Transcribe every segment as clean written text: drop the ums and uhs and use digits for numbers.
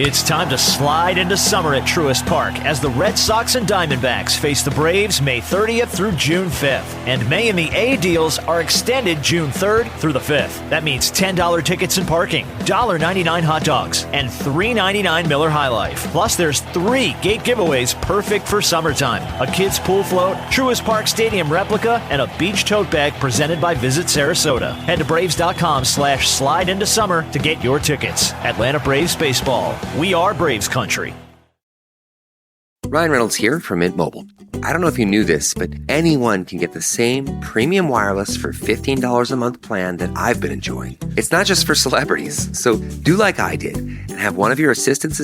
It's time to slide into summer at Truist Park as the Red Sox and Diamondbacks face the Braves May 30th through June 5th. And May and the A deals are extended June 3rd through the 5th. That means $10 tickets and parking, $1.99 hot dogs, and $3.99 Miller High Life. Plus, there's 3 gate giveaways perfect for summertime. A kids pool float, Truist Park Stadium replica, and a beach tote bag presented by Visit Sarasota. Head to Braves.com/slide into summer to get your tickets. Atlanta Braves Baseball. We are Braves country. Ryan Reynolds here from Mint Mobile. I don't know if you knew this, but anyone can get the same premium wireless for $15 a month plan that I've been enjoying. It's not just for celebrities. So do like I did and have one of your assistants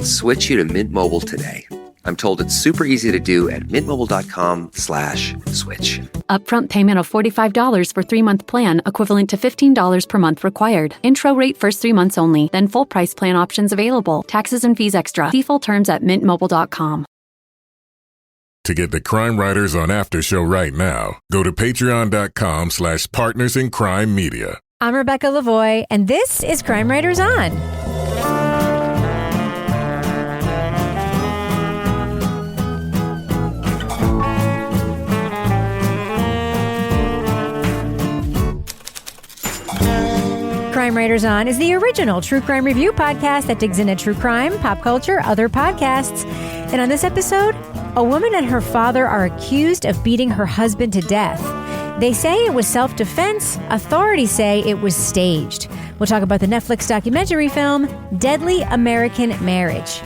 switch you to Mint Mobile today. I'm told it's super easy to do at mintmobile.com/switch. Upfront payment of $45 for 3-month plan, equivalent to $15 per month required. Intro rate first 3 months only, then full price plan options available. Taxes and fees extra. See full terms at mintmobile.com. To get the Crime Writers on After Show right now, go to patreon.com/partners in crime media. I'm Rebecca Lavoie, and this is Crime Writers On. Crime Writers On is the original true crime review podcast that digs into true crime, pop culture, other podcasts. And on this episode, a woman and her father are accused of beating her husband to death. They say it was self-defense. Authorities say it was staged. We'll talk about the Netflix documentary film, Deadly American Marriage.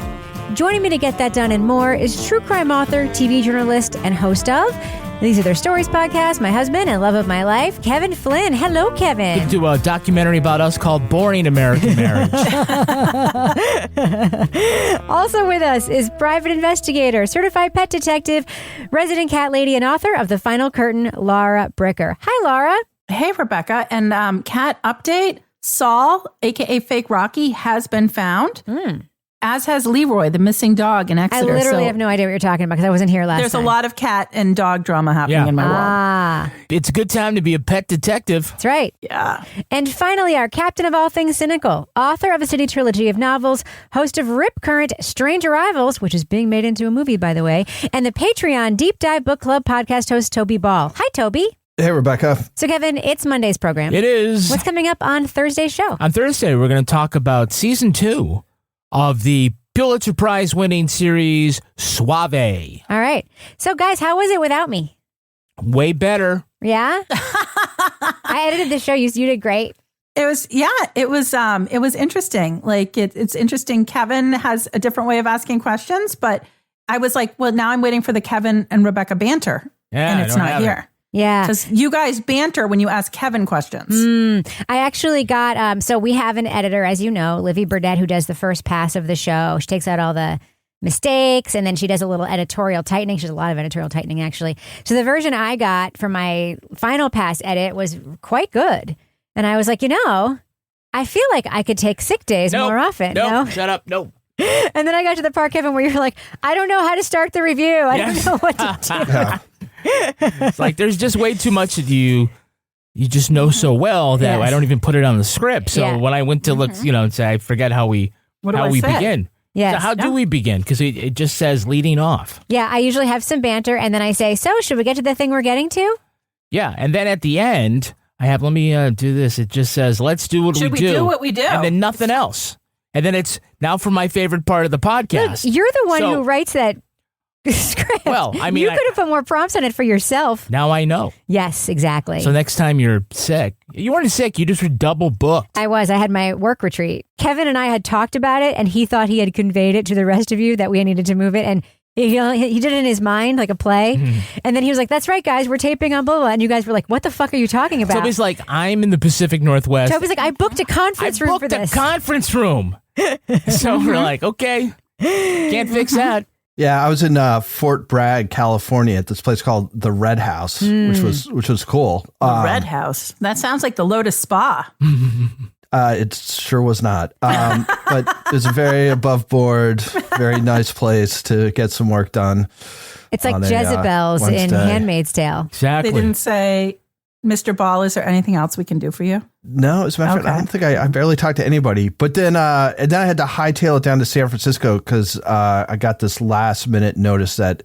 Joining me to get that done and more is true crime author, TV journalist, and host of These Are Their Stories podcast, my husband and love of my life, Kevin Flynn. Hello, Kevin. We do a documentary about us called Boring American Marriage. Also with us is private investigator, certified pet detective, resident cat lady, and author of The Final Curtain, Laura Bricker. Hi, Laura. Hey, Rebecca. And cat update, Saul, a.k.a. Fake Rocky, has been found. As has Leroy, the missing dog in Exeter. I literally have no idea what you're talking about because I wasn't here last There's time. a lot of cat and dog drama happening in my world. It's a good time to be a pet detective. That's right. Yeah. And finally, our captain of all things cynical, author of a City trilogy of novels, host of Rip Current Strange Arrivals, which is being made into a movie, by the way, and the Patreon Deep Dive Book Club podcast host, Toby Ball. Hi, Toby. Hey, Rebecca. So, Kevin, it's Monday's program. It is. What's coming up on Thursday's show? On Thursday, we're going to talk about season 2 of the Pulitzer Prize winning series Suave. All right. So, guys, how was it without me? Way better. Yeah? I edited the show. You did great. It was interesting. Like, it's interesting. Kevin has a different way of asking questions, but I was like, well, now I'm waiting for the Kevin and Rebecca banter. Yeah, and it's not here. Yeah. Because you guys banter when you ask Kevin questions. I actually got, so we have an editor, as you know, Livy Burdett, who does the first pass of the show. She takes out all the mistakes and then she does a little editorial tightening. She does a lot of editorial tightening, actually. So the version I got for my final pass edit was quite good. And I was like, I feel like I could take sick days more often. No, shut up. No. And then I got to the part, Kevin, where you're like, I don't know how to start the review. I don't know what to do. It's like there's just way too much that you just know so well that I don't even put it on the script. So when I went to look, and say, I forget how we begin. Yes. So how do we begin? Because it just says leading off. Yeah, I usually have some banter and then I say, so should we get to the thing we're getting to? Yeah. And then at the end, I have, let me do this. It just says, let's do what we do. Should we do what we do? And then nothing else. And then it's now for my favorite part of the podcast. Look, you're the one who writes that script. Well, I mean, you could have put more prompts on it for yourself. Now I know. Yes, exactly. So next time you're sick, you weren't sick. You just were double booked. I was. I had my work retreat. Kevin and I had talked about it, and he thought he had conveyed it to the rest of you that we needed to move it. And he did it in his mind like a play. And then he was like, that's right, guys. We're taping on blah, blah. And you guys were like, what the fuck are you talking about? Toby's like, I'm in the Pacific Northwest. Toby's like, I booked a conference room for this. I booked a conference room. So we're like, okay, can't fix that. Yeah, I was in Fort Bragg, California, at this place called the Red House, which was cool. The Red House. That sounds like the Lotus Spa. It sure was not. But it was a very above board, very nice place to get some work done. It's like Jezebel's in Handmaid's Tale. Exactly. They didn't say Mr. Ball, is there anything else we can do for you? No, as a matter of fact, I don't think I barely talked to anybody. But then I had to hightail it down to San Francisco because I got this last minute notice that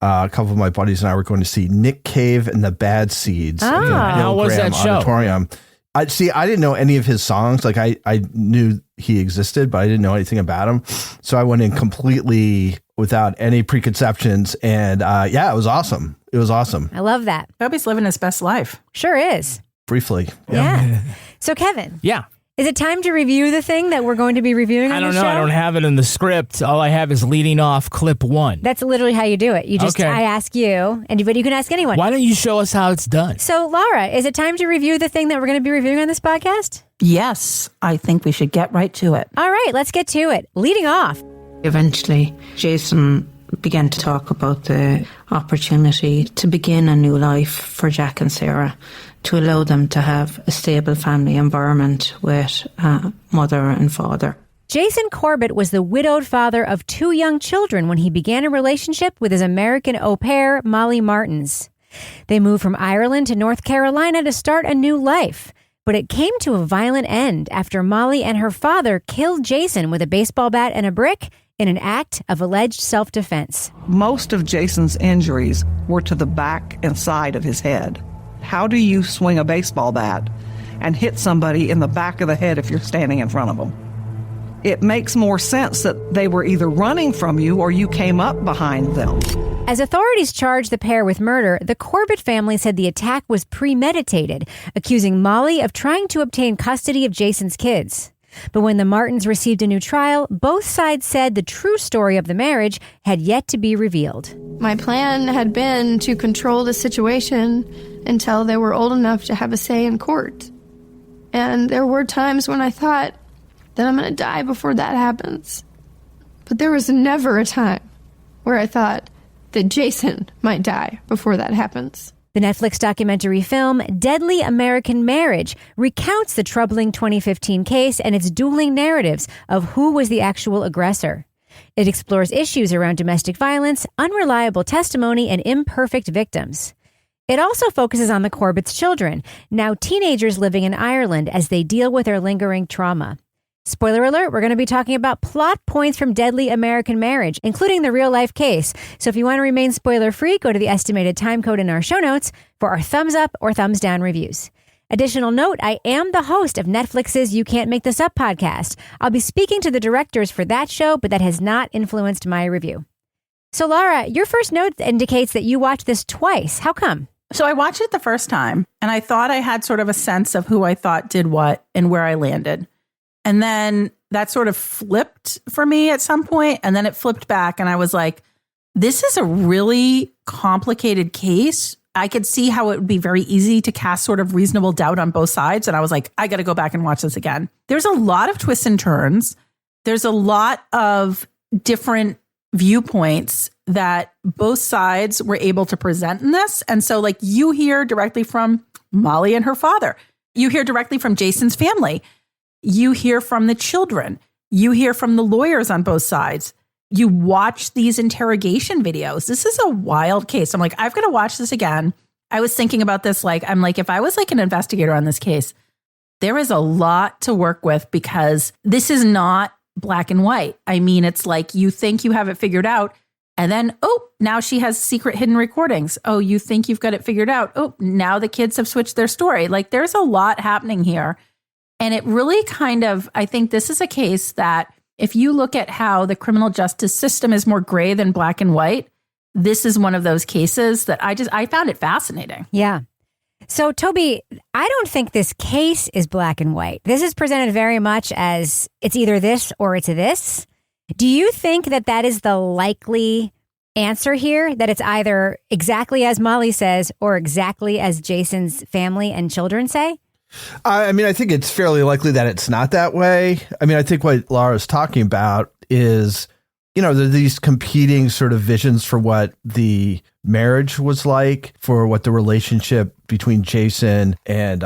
a couple of my buddies and I were going to see Nick Cave and the Bad Seeds. How was that show? Auditorium. I didn't know any of his songs. Like I knew he existed, but I didn't know anything about him. So I went in completely without any preconceptions. And it was awesome. It was awesome. I love that. Toby's living his best life. Sure is. Briefly. Yeah. So Kevin. Yeah. Is it time to review the thing that we're going to be reviewing on the show? I don't have it in the script. All I have is leading off clip 1. That's literally how you do it. You just, I ask you, but you can ask anyone. Why don't you show us how it's done? So Laura, is it time to review the thing that we're going to be reviewing on this podcast? Yes, I think we should get right to it. All right, let's get to it. Leading off. Eventually, Jason began to talk about the opportunity to begin a new life for Jack and Sarah, to allow them to have a stable family environment with mother and father. Jason Corbett was the widowed father of 2 young children when he began a relationship with his American au pair, Molly Martens. They moved from Ireland to North Carolina to start a new life, but it came to a violent end after Molly and her father killed Jason with a baseball bat and a brick in an act of alleged self-defense. Most of Jason's injuries were to the back and side of his head. How do you swing a baseball bat and hit somebody in the back of the head if you're standing in front of them? It makes more sense that they were either running from you or you came up behind them. As authorities charged the pair with murder, the Corbett family said the attack was premeditated, accusing Molly of trying to obtain custody of Jason's kids. But when the Martens received a new trial, both sides said the true story of the marriage had yet to be revealed. My plan had been to control the situation until they were old enough to have a say in court. And there were times when I thought that I'm going to die before that happens. But there was never a time where I thought that Jason might die before that happens. The Netflix documentary film Deadly American Marriage recounts the troubling 2015 case and its dueling narratives of who was the actual aggressor. It explores issues around domestic violence, unreliable testimony, and imperfect victims. It also focuses on the Corbett's children, now teenagers living in Ireland, as they deal with their lingering trauma. Spoiler alert, we're going to be talking about plot points from Deadly American Marriage, including the real-life case. So if you want to remain spoiler-free, go to the estimated time code in our show notes for our thumbs up or thumbs down reviews. Additional note, I am the host of Netflix's You Can't Make This Up podcast. I'll be speaking to the directors for that show, but that has not influenced my review. So Laura, your first note indicates that you watched this twice. How come? So I watched it the first time, and I thought I had sort of a sense of who I thought did what and where I landed. And then that sort of flipped for me at some point, and then it flipped back, and I was like, this is a really complicated case. I could see how it would be very easy to cast sort of reasonable doubt on both sides. And I was like, I got to go back and watch this again. There's a lot of twists and turns. There's a lot of different viewpoints that both sides were able to present in this. And so like you hear directly from Molly and her father. You hear directly from Jason's family. You hear from the children. You hear from the lawyers on both sides. You watch these interrogation videos. This is a wild case. I'm like, I've got to watch this again. I was thinking about this. I'm like, if I was like an investigator on this case, there is a lot to work with because this is not black and white. I mean, it's like you think you have it figured out. And then, now she has secret hidden recordings. Oh, you think you've got it figured out. Oh, now the kids have switched their story. Like there's a lot happening here. And it really kind of, I think this is a case that if you look at how the criminal justice system is more gray than black and white, this is one of those cases that I found it fascinating. Yeah. So Toby, I don't think this case is black and white. This is presented very much as it's either this or it's this. Do you think that is the likely answer here? That it's either exactly as Molly says or exactly as Jason's family and children say? I mean, I think it's fairly likely that it's not that way. I mean, I think what Laura's talking about is, there are these competing sort of visions for what the marriage was like, for what the relationship between Jason and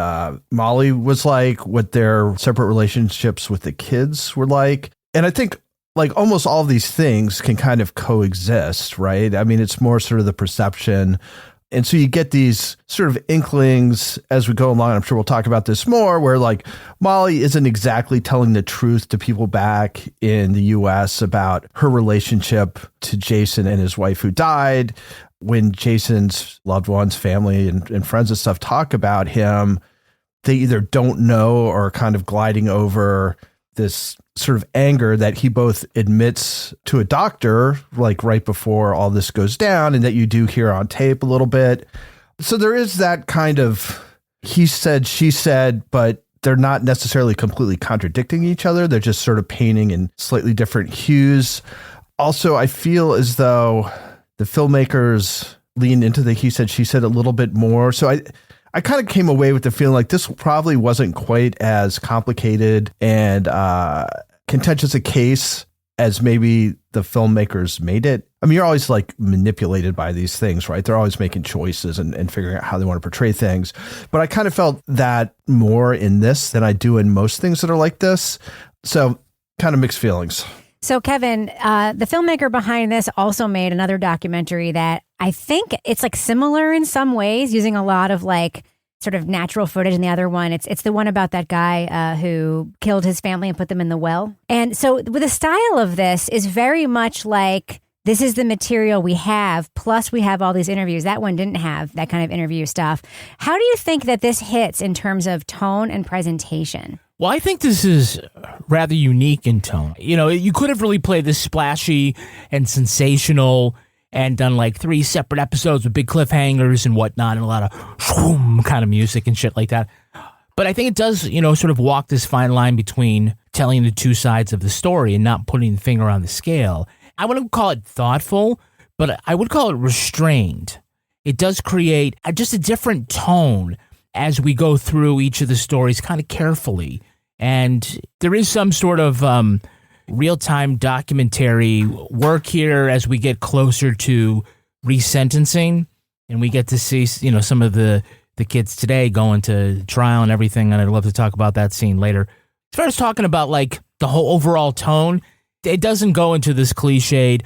Molly was like, what their separate relationships with the kids were like. And I think like almost all of these things can kind of coexist, right? I mean, it's more sort of the perception And so you get these sort of inklings as we go along. I'm sure we'll talk about this more, where like Molly isn't exactly telling the truth to people back in the US about her relationship to Jason and his wife who died. When Jason's loved ones, family and friends and stuff talk about him, they either don't know or are kind of gliding over this sort of anger that he both admits to a doctor, like right before all this goes down, and that you do hear on tape a little bit. So there is that kind of he said, she said, but they're not necessarily completely contradicting each other. They're just sort of painting in slightly different hues. Also, I feel as though the filmmakers lean into the he said, she said a little bit more. So I kind of came away with the feeling like this probably wasn't quite as complicated and contentious a case as maybe the filmmakers made it. I mean, you're always like manipulated by these things, right? They're always making choices and figuring out how they want to portray things. But I kind of felt that more in this than I do in most things that are like this. So kind of mixed feelings. So, Kevin, the filmmaker behind this also made another documentary that I think it's like similar in some ways, using a lot of like sort of natural footage. And the other one, it's the one about that guy who killed his family and put them in the well. And so the style of this is very much like, this is the material we have, plus we have all these interviews. That one didn't have that kind of interview stuff. How do you think that this hits in terms of tone and presentation? Well, I think this is rather unique in tone. You know, you could have really played this splashy and sensational and done like 3 separate episodes with big cliffhangers and whatnot and a lot of shroom kind of music and shit like that. But I think it does, you know, sort of walk this fine line between telling the two sides of the story and not putting the finger on the scale. I wouldn't call it thoughtful, but I would call it restrained. It does create just a different tone as we go through each of the stories kind of carefully. And there is some sort of real-time documentary work here as we get closer to resentencing, and we get to see, you know, some of the kids today going to trial and everything, and I'd love to talk about that scene later. As far as talking about, like, the whole overall tone, it doesn't go into this cliched,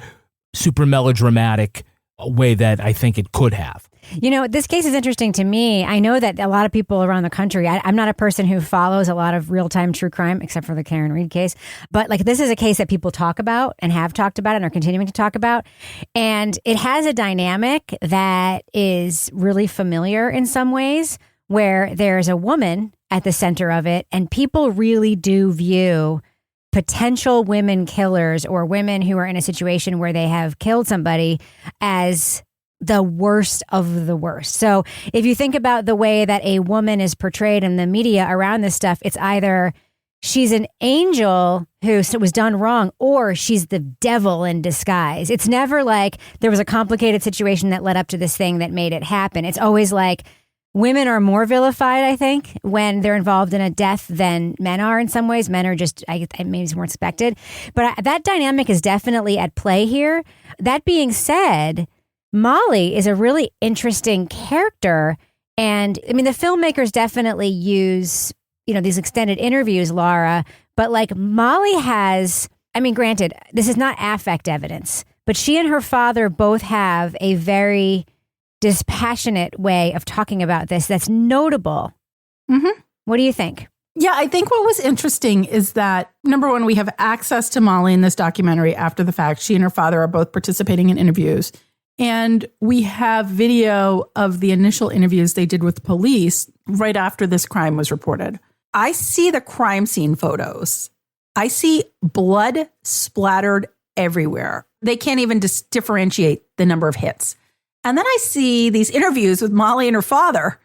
super melodramatic way that I think it could have. You know, this case is interesting to me. I know that a lot of people around the country, I'm not a person who follows a lot of real-time true crime, except for the Karen Reed case. But like, this is a case that people talk about and have talked about and are continuing to talk about. And it has a dynamic that is really familiar in some ways, where there's a woman at the center of it. And people really do view potential women killers or women who are in a situation where they have killed somebody as the worst of the worst. So if you think about the way that a woman is portrayed in the media around this stuff, it's either she's an angel who was done wrong, or she's the devil in disguise. It's never like there was a complicated situation that led up to this thing that made it happen. It's always like women are more vilified, I think, when they're involved in a death than men are in some ways. Men are just, maybe more expected. But that dynamic is definitely at play here. That being said, Molly is a really interesting character. And I mean, the filmmakers definitely use, you know, these extended interviews, Laura, but like Molly has, I mean, granted, this is not affect evidence, but she and her father both have a very dispassionate way of talking about this that's notable. Mm-hmm. What do you think? Yeah, I think what was interesting is that, number one, we have access to Molly in this documentary after the fact. She and her father are both participating in interviews. And we have video of the initial interviews they did with the police right after this crime was reported. I see the crime scene photos. I see blood splattered everywhere. They can't even differentiate the number of hits. And then I see these interviews with Molly and her father,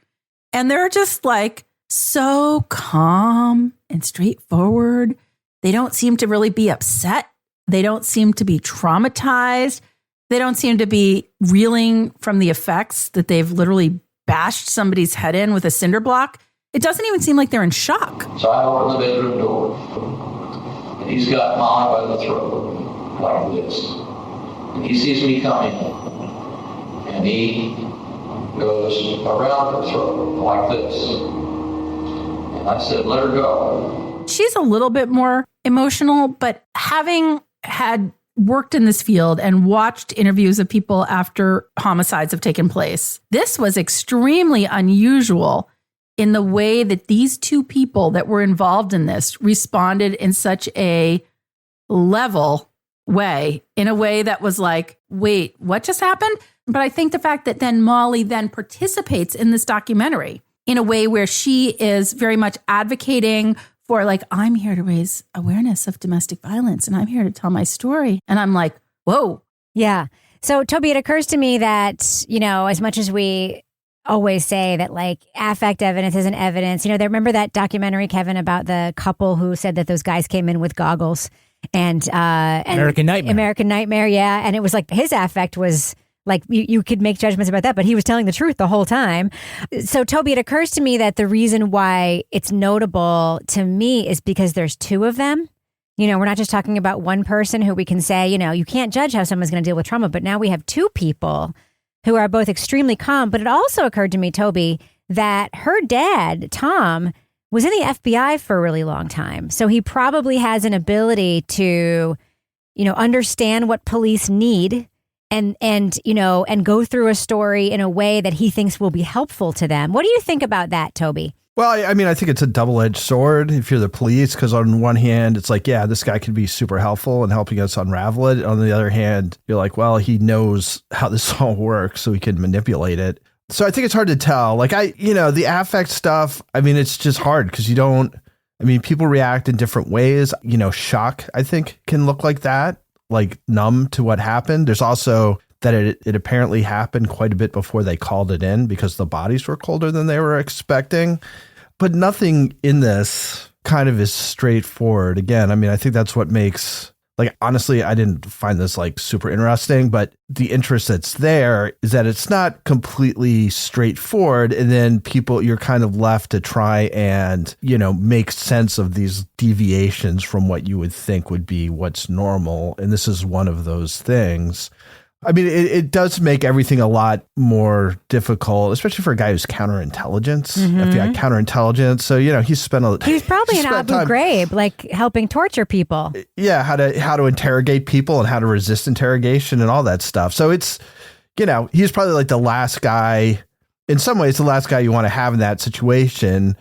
and they're just like so calm and straightforward. They don't seem to really be upset. They don't seem to be traumatized. They don't seem to be reeling from the effects that they've literally bashed somebody's head in with a cinder block. It doesn't even seem like they're in shock. So I open the bedroom door, and he's got Molly by the throat, like this. And he sees me coming in, and he goes around her throat, like this. And I said, let her go. She's a little bit more emotional, but having had worked in this field and watched interviews of people after homicides have taken place, this was extremely unusual in the way that these two people that were involved in this responded in such a level way, in a way that was like, wait, what just happened? But I think the fact that then Molly then participates in this documentary in a way where she is very much advocating for, like, I'm here to raise awareness of domestic violence and I'm here to tell my story. And I'm like, whoa. Yeah. So, Toby, it occurs to me that, you know, as much as we always say that, like, affect evidence isn't evidence, you know, remember that documentary, Kevin, about the couple who said that those guys came in with goggles and American Nightmare. Yeah. And it was like his affect was like, you could make judgments about that, but he was telling the truth the whole time. So, Toby, it occurs to me that the reason why it's notable to me is because there's two of them. You know, we're not just talking about one person who we can say, you know, you can't judge how someone's going to deal with trauma, but now we have two people who are both extremely calm. But it also occurred to me, Toby, that her dad, Tom, was in the FBI for a really long time. So he probably has an ability to, you know, understand what police need and you know, and go through a story in a way that he thinks will be helpful to them. What do you think about that, Toby? Well, I mean, I think it's a double-edged sword if you're the police, because on one hand, it's like, yeah, this guy could be super helpful in helping us unravel it. On the other hand, you're like, well, he knows how this all works, so he can manipulate it. So I think it's hard to tell. Like, the affect stuff, I mean, it's just hard because people react in different ways. You know, shock, I think, can look like that, like numb to what happened. There's also that it apparently happened quite a bit before they called it in because the bodies were colder than they were expecting. But nothing in this kind of is straightforward. Again, I mean, I think that's what makes, like, honestly, I didn't find this like super interesting, but the interest that's there is that it's not completely straightforward. And then you're kind of left to try and, you know, make sense of these deviations from what you would think would be what's normal. And this is one of those things. I mean, it does make everything a lot more difficult, especially for a guy who's counterintelligence, FBI counterintelligence. So, you know, he's probably in Abu Ghraib, like helping torture people. Yeah, how to interrogate people and how to resist interrogation and all that stuff. So it's, you know, he's probably like the last guy, in some ways, the last guy you want to have in that situation.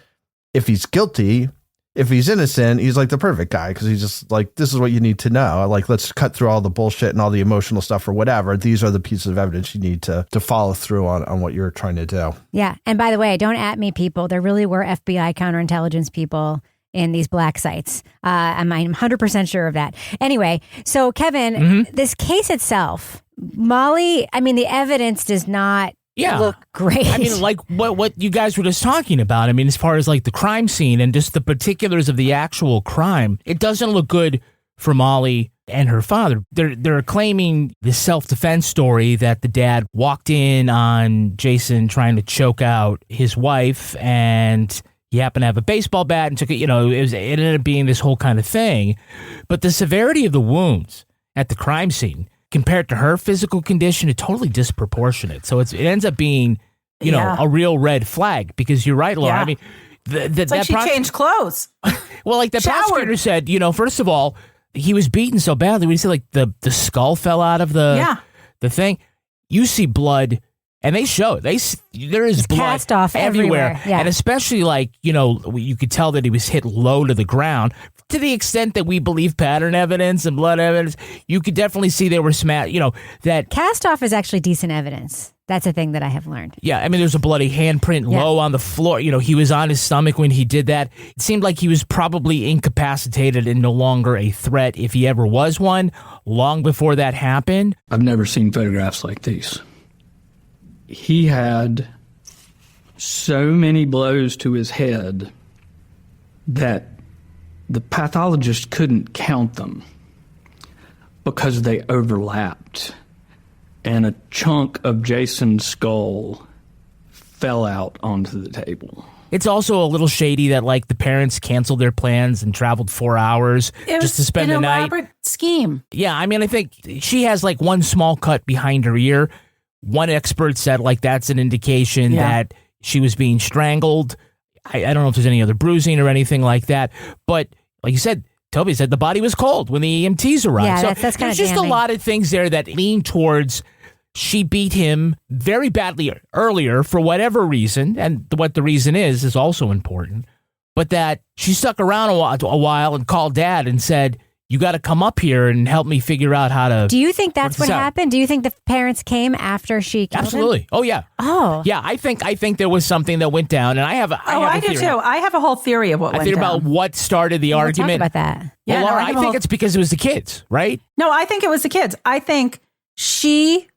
If he's guilty, if he's innocent, he's like the perfect guy because he's just like, this is what you need to know. Like, let's cut through all the bullshit and all the emotional stuff or whatever. These are the pieces of evidence you need to follow through on what you're trying to do. Yeah. And by the way, don't at me, people. There really were FBI counterintelligence people in these black sites. I'm 100% sure of that. Anyway, so Kevin, this case itself, Molly, I mean, the evidence does not look great. I mean, like what you guys were just talking about. I mean, as far as like the crime scene and just the particulars of the actual crime, it doesn't look good for Molly and her father. They're claiming this self-defense story that the dad walked in on Jason trying to choke out his wife, and he happened to have a baseball bat and took it. You know, it ended up being this whole kind of thing. But the severity of the wounds at the crime scene, compared to her physical condition, it's totally disproportionate. So it ends up being, you know, a real red flag, because you're right, Laura. I mean, it's like she changed clothes. Well, like the prosecutor said, you know, first of all, he was beaten so badly. We said like the skull fell out of the thing. You see blood, and they show it. There is blood cast off everywhere. Yeah. And especially, like, you know, you could tell that he was hit low to the ground. To the extent that we believe pattern evidence and blood evidence, you could definitely see they were smashed. You know, that cast off is actually decent evidence. That's a thing that I have learned. Yeah, I mean, there's a bloody handprint low on the floor. You know, he was on his stomach when he did that. It seemed like he was probably incapacitated and no longer a threat, if he ever was one, long before that happened. I've never seen photographs like these. He had so many blows to his head that the pathologist couldn't count them because they overlapped, and a chunk of Jason's skull fell out onto the table. It's also a little shady that, like, the parents canceled their plans and traveled 4 hours just to spend the night. It was an elaborate scheme. Yeah, I mean, I think she has, like, one small cut behind her ear. One expert said, like, that's an indication that she was being strangled. I don't know if there's any other bruising or anything like that. But like you said, Toby said the body was cold when the EMTs arrived. Yeah, so that's kind of there's just a lot of things there that lean towards she beat him very badly earlier for whatever reason, and what the reason is also important, but that she stuck around a while and called Dad and said, you got to come up here and help me figure out how to... Do you think that's what happened? Do you think the parents came after she killed Absolutely. him? Oh, yeah. Oh. Yeah, I think there was something that went down, and I do too. I have a whole theory of what went down. About what started the argument. Talk about that. Yeah, well, Laura, I think it's because it was the kids, right? No, I think it was the kids. I think she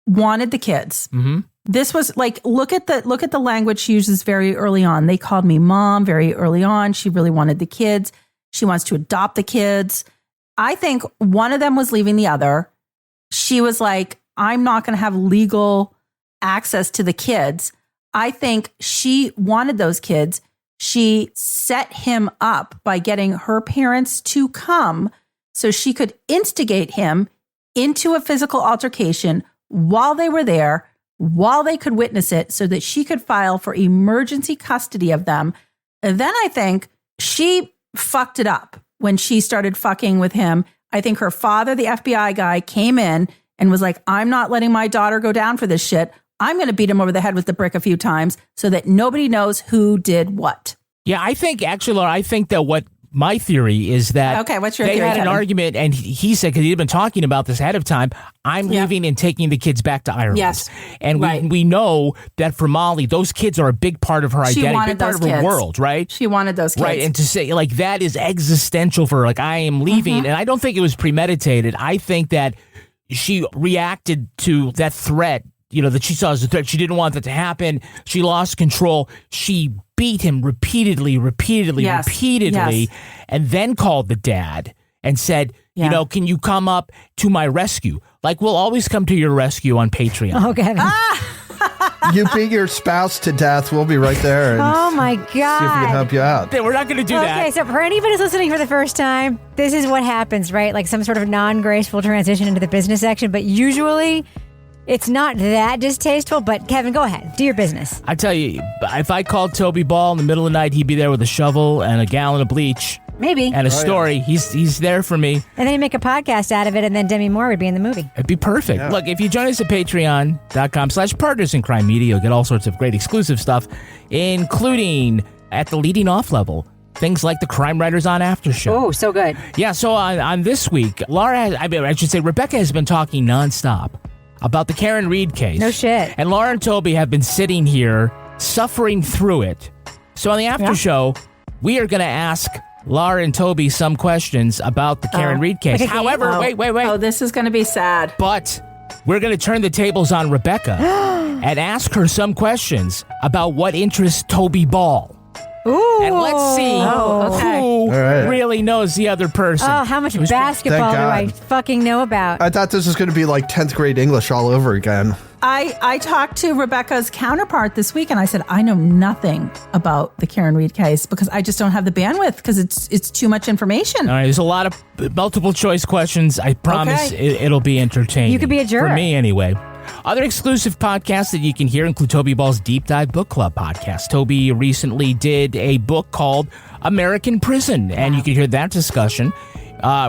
wanted the kids. Mm-hmm. This was like, look at the language she uses very early on. They called me mom very early on. She really wanted the kids. She wants to adopt the kids. I think one of them was leaving the other. She was like, I'm not going to have legal access to the kids. I think she wanted those kids. She set him up by getting her parents to come so she could instigate him into a physical altercation while they were there, while they could witness it, so that she could file for emergency custody of them. And then I think she fucked it up when she started fucking with him. I think her father, the FBI guy, came in and was like, I'm not letting my daughter go down for this shit. I'm going to beat him over the head with the brick a few times so that nobody knows who did what. Yeah, I think, actually, Laura, I think that what my theory is that okay, what's your they theory, had Kevin? an argument, and he said, because he'd been talking about this ahead of time, I'm leaving and taking the kids back to Ireland. Yes. And we know that for Molly, those kids are a big part of her identity, big part of her world, right? She wanted those kids. Right, and to say, like, that is existential for her, like, I am leaving. And I don't think it was premeditated. I think that she reacted to that threat, that she saw as a threat. She didn't want that to happen. She lost control. She beat him repeatedly, Yes. and then called the dad and said, can you come up to my rescue? Like, we'll always come to your rescue on Patreon. Oh, Kevin. You beat your spouse to death. We'll be right there. And oh, my God. See if we can help you out. We're not going to do that. Okay, so for anybody who's listening for the first time, this is what happens, right? Like some sort of non-graceful transition into the business section, but usually it's not that distasteful. But Kevin, go ahead. Do your business. I tell you, if I called Toby Ball in the middle of the night, he'd be there with a shovel and a gallon of bleach. Maybe. And a story. Yeah. He's there for me. And then you make a podcast out of it, and then Demi Moore would be in the movie. It'd be perfect. Yeah. Look, if you join us at patreon.com/partners in crime media, you'll get all sorts of great exclusive stuff, including at the leading off level, things like the Crime Writers on After Show. Oh, so good. Yeah, so on this week, Rebecca has been talking nonstop about the Karen Reed case. No shit. And Laura and Toby have been sitting here suffering through it. So on the after show, we are going to ask Laura and Toby some questions about the Karen Reed case. Like However, wait. Oh, this is going to be sad. But we're going to turn the tables on Rebecca and ask her some questions about what interests Toby Ball. Ooh. And let's see who really knows the other person. Oh, how much basketball do I fucking know about? I thought this was going to be like 10th grade English all over again. I talked to Rebecca's counterpart this week, and I said, I know nothing about the Karen Reed case because I just don't have the bandwidth because it's too much information. All right, there's a lot of multiple choice questions. I promise it'll be entertaining. You could be a juror. For me, anyway. Other exclusive podcasts that you can hear include Toby Ball's Deep Dive Book Club podcast. Toby recently did a book called American Prison, and you can hear that discussion.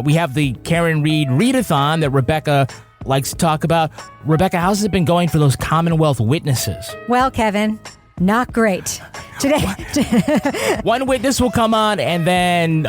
We have the Karen Reed Readathon that Rebecca likes to talk about. Rebecca, how's it been going for those Commonwealth witnesses? Well, Kevin, not great. Today, one witness will come on and then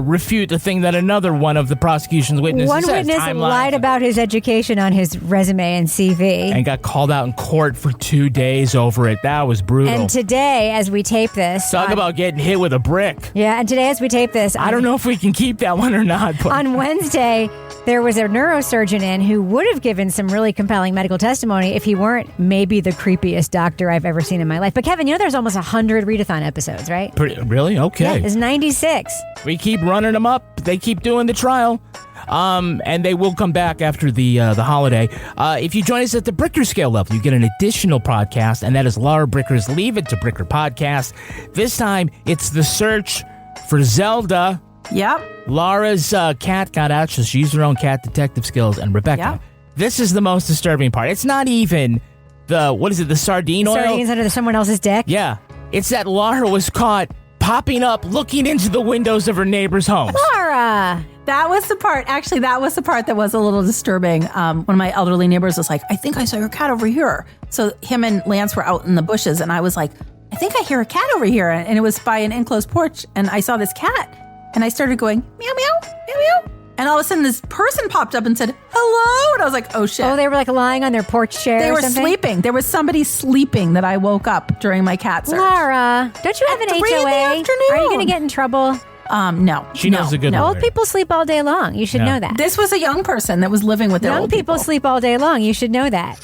refute the thing that another one of the prosecution's witnesses says. One witness lied about his education on his resume and CV. And got called out in court for 2 days over it. That was brutal. And today, as we tape this... Talk about getting hit with a brick. Yeah, and today as we tape this... I don't know if we can keep that one or not. But. On Wednesday, there was a neurosurgeon in who would have given some really compelling medical testimony if he weren't maybe the creepiest doctor I've ever seen in my life. But Kevin, there's almost 100 readathon episodes, right? Really? Okay. Yeah, there's 96. We keep running them up. They keep doing the trial. And they will come back after the holiday. If you join us at the Bricker scale level, you get an additional podcast, and that is Laura Bricker's Leave It to Bricker podcast. This time, it's the search for Zelda. Yep. Laura's cat got out, so she used her own cat detective skills. And Rebecca, this is the most disturbing part. It's not even the sardine oil? Sardines under someone else's dick? Yeah. It's that Laura was caught popping up, looking into the windows of her neighbor's homes. Laura! That was the part that was a little disturbing. One of my elderly neighbors was like, I think I saw your cat over here. So him and Lance were out in the bushes, and I was like, I think I hear a cat over here. And it was by an enclosed porch, and I saw this cat, and I started going, meow, meow, meow, meow. And all of a sudden, this person popped up and said, hello. And I was like, oh, shit. Oh, they were like lying on their porch chair They or were something? sleeping. There was somebody sleeping that I woke up during my cat search. Laura, don't you have an 3 HOA? in the afternoon. Are you going to get in trouble? No. She knows a good lawyer. Old people sleep all day long. You should know that. This was a young person that was living with their Young old people sleep all day long. You should know that.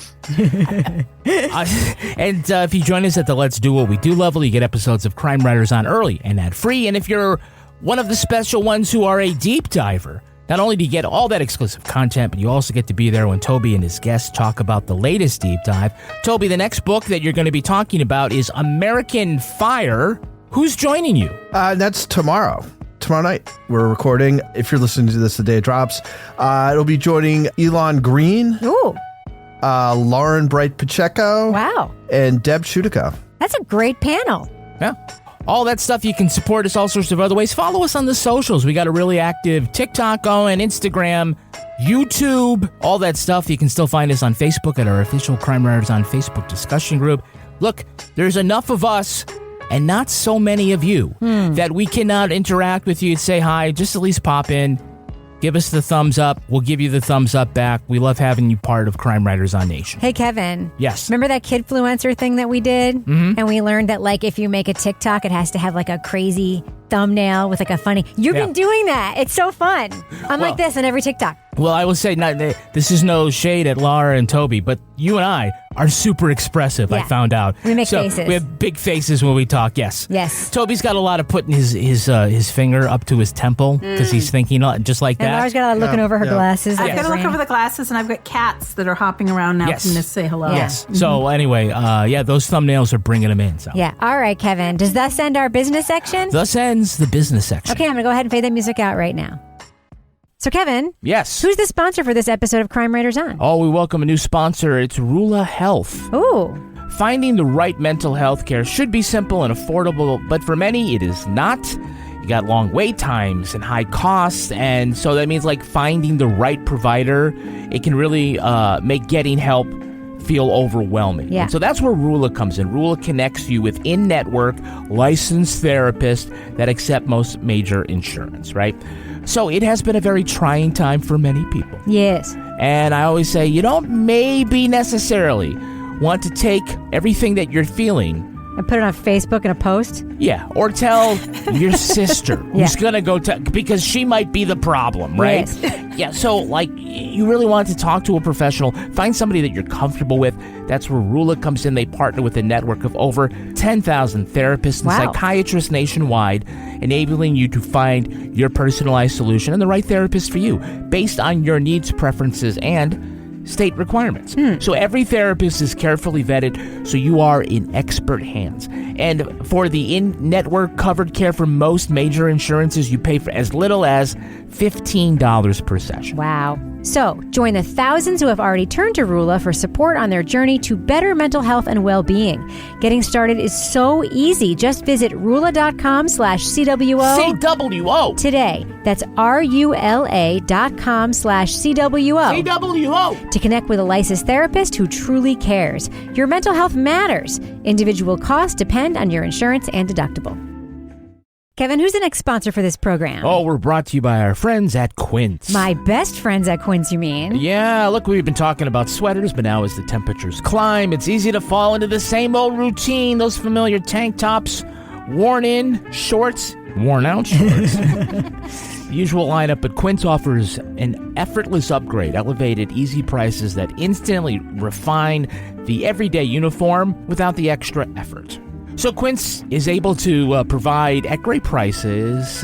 And if you join us at the Let's Do What We Do level, you get episodes of Crime Writers on early and ad-free. And if you're one of the special ones who are a deep diver, not only do you get all that exclusive content, but you also get to be there when Toby and his guests talk about the latest deep dive. Toby, the next book that you're going to be talking about is American Fire. Who's joining you? That's tomorrow night. We're recording. If you're listening to this the day it drops, it'll be joining Elon Green. Ooh. Lauren Bright Pacheco. Wow. And Deb Shudico. That's a great panel. Yeah. All that stuff. You can support us all sorts of other ways. Follow us on the socials. We got a really active TikTok going, Instagram, YouTube, all that stuff. You can still find us on Facebook at our official Crime Writers on Facebook discussion group. Look, there's enough of us and not so many of you that we cannot interact with you and say hi. Just at least pop in. Give us the thumbs up. We'll give you the thumbs up back. We love having you part of Crime Writers on Nation. Hey, Kevin. Yes. Remember that Kidfluencer thing that we did? Mm-hmm. And we learned that, like, if you make a TikTok, it has to have, like, a crazy thumbnail with, like, a funny... You've been doing that. It's so fun. I'm like this on every TikTok. Well, I will say, this is no shade at Laura and Toby, but you and I are super expressive, I found out. We make faces. We have big faces when we talk, yes. Yes. Toby's got a lot of putting his finger up to his temple because he's thinking just like And that. Laura's got a lot of looking over her glasses. I've got to look over the glasses, and I've got cats that are hopping around now to say hello. Yes. Mm-hmm. So anyway, those thumbnails are bringing them in. So. Yeah. All right, Kevin. Does thus end our business section? Thus ends the business section. Okay, I'm going to go ahead and fade that music out right now. So, Kevin. Yes. Who's the sponsor for this episode of Crime Writers On? Oh, we welcome a new sponsor. It's Rula Health. Ooh. Finding the right mental health care should be simple and affordable, but for many, it is not. You got long wait times and high costs, and so that means like finding the right provider, it can really make getting help feel overwhelming. Yeah. And so that's where Rula comes in. Rula connects you with in-network licensed therapists that accept most major insurance, right? So it has been a very trying time for many people. Yes. And I always say, you don't maybe necessarily want to take everything that you're feeling and put it on Facebook in a post? Yeah, or tell your sister who's going to go because she might be the problem, right? Yes. Yeah, so like you really want to talk to a professional, find somebody that you're comfortable with. That's where Rula comes in. They partner with a network of over 10,000 therapists and psychiatrists nationwide, enabling you to find your personalized solution and the right therapist for you based on your needs, preferences, and state requirements. So every therapist is carefully vetted, so you are in expert hands. And for the in-network covered care for most major insurances, you pay for as little as $15 per session. Wow. So join the thousands who have already turned to Rula for support on their journey to better mental health and well-being. Getting started is so easy. Just visit rula.com/CWO. CWO. Today. That's RULA.com/CWO. CWO. To connect with a licensed therapist who truly cares. Your mental health matters. Individual costs depend on your insurance and deductible. Kevin, who's the next sponsor for this program? Oh, we're brought to you by our friends at Quince. My best friends at Quince, you mean? Yeah, look, we've been talking about sweaters, but now as the temperatures climb, it's easy to fall into the same old routine. Those familiar tank tops, worn-in shorts, worn-out shorts. Usual lineup, but Quince offers an effortless upgrade, elevated, easy prices that instantly refine the everyday uniform without the extra effort. So Quince is able to provide at great prices,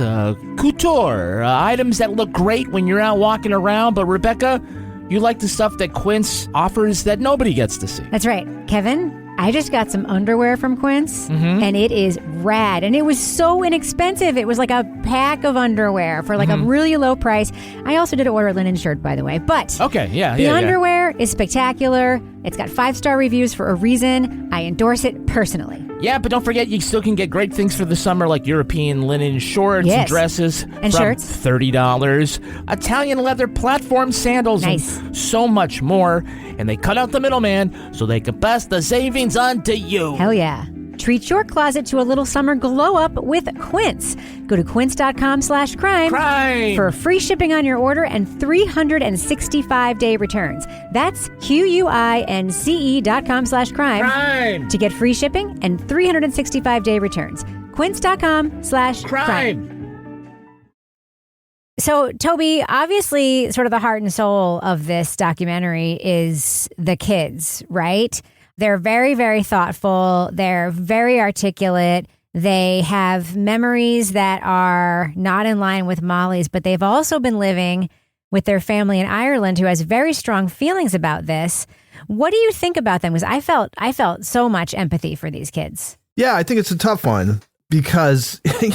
couture, items that look great when you're out walking around. But Rebecca, you like the stuff that Quince offers that nobody gets to see. That's right. Kevin, I just got some underwear from Quince, and it is rad. And it was so inexpensive. It was like a pack of underwear for like a really low price. I also did order a linen shirt, by the way. But the underwear is spectacular. It's got 5-star reviews for a reason. I endorse it personally. Yeah, but don't forget, you still can get great things for the summer, like European linen shorts and dresses. And shirts. $30. Italian leather platform sandals. Nice. And so much more. And they cut out the middleman so they can pass the savings on to you. Hell yeah. Treat your closet to a little summer glow up with Quince. Go to quince.com/crime for free shipping on your order and 365-day returns. That's QUINCE.com/crime to get free shipping and 365-day returns. Quince.com/crime. So, Toby, obviously, sort of the heart and soul of this documentary is the kids, right? They're very, very thoughtful. They're very articulate. They have memories that are not in line with Molly's, but they've also been living with their family in Ireland who has very strong feelings about this. What do you think about them? Because I felt so much empathy for these kids. Yeah, I think it's a tough one because, they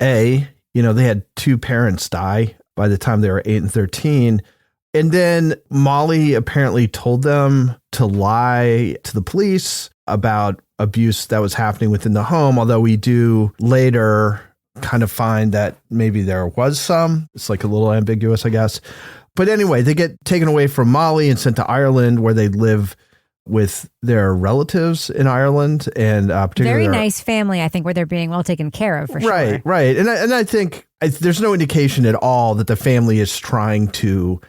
had two parents die by the time they were 8 and 13. And then Molly apparently told them to lie to the police about abuse that was happening within the home, although we do later kind of find that maybe there was some. It's like a little ambiguous, I guess. But anyway, they get taken away from Molly and sent to Ireland, where they live with their relatives in Ireland. And particularly very nice family, I think, where they're being well taken care of, for sure. Right. And I think there's no indication at all that the family is trying to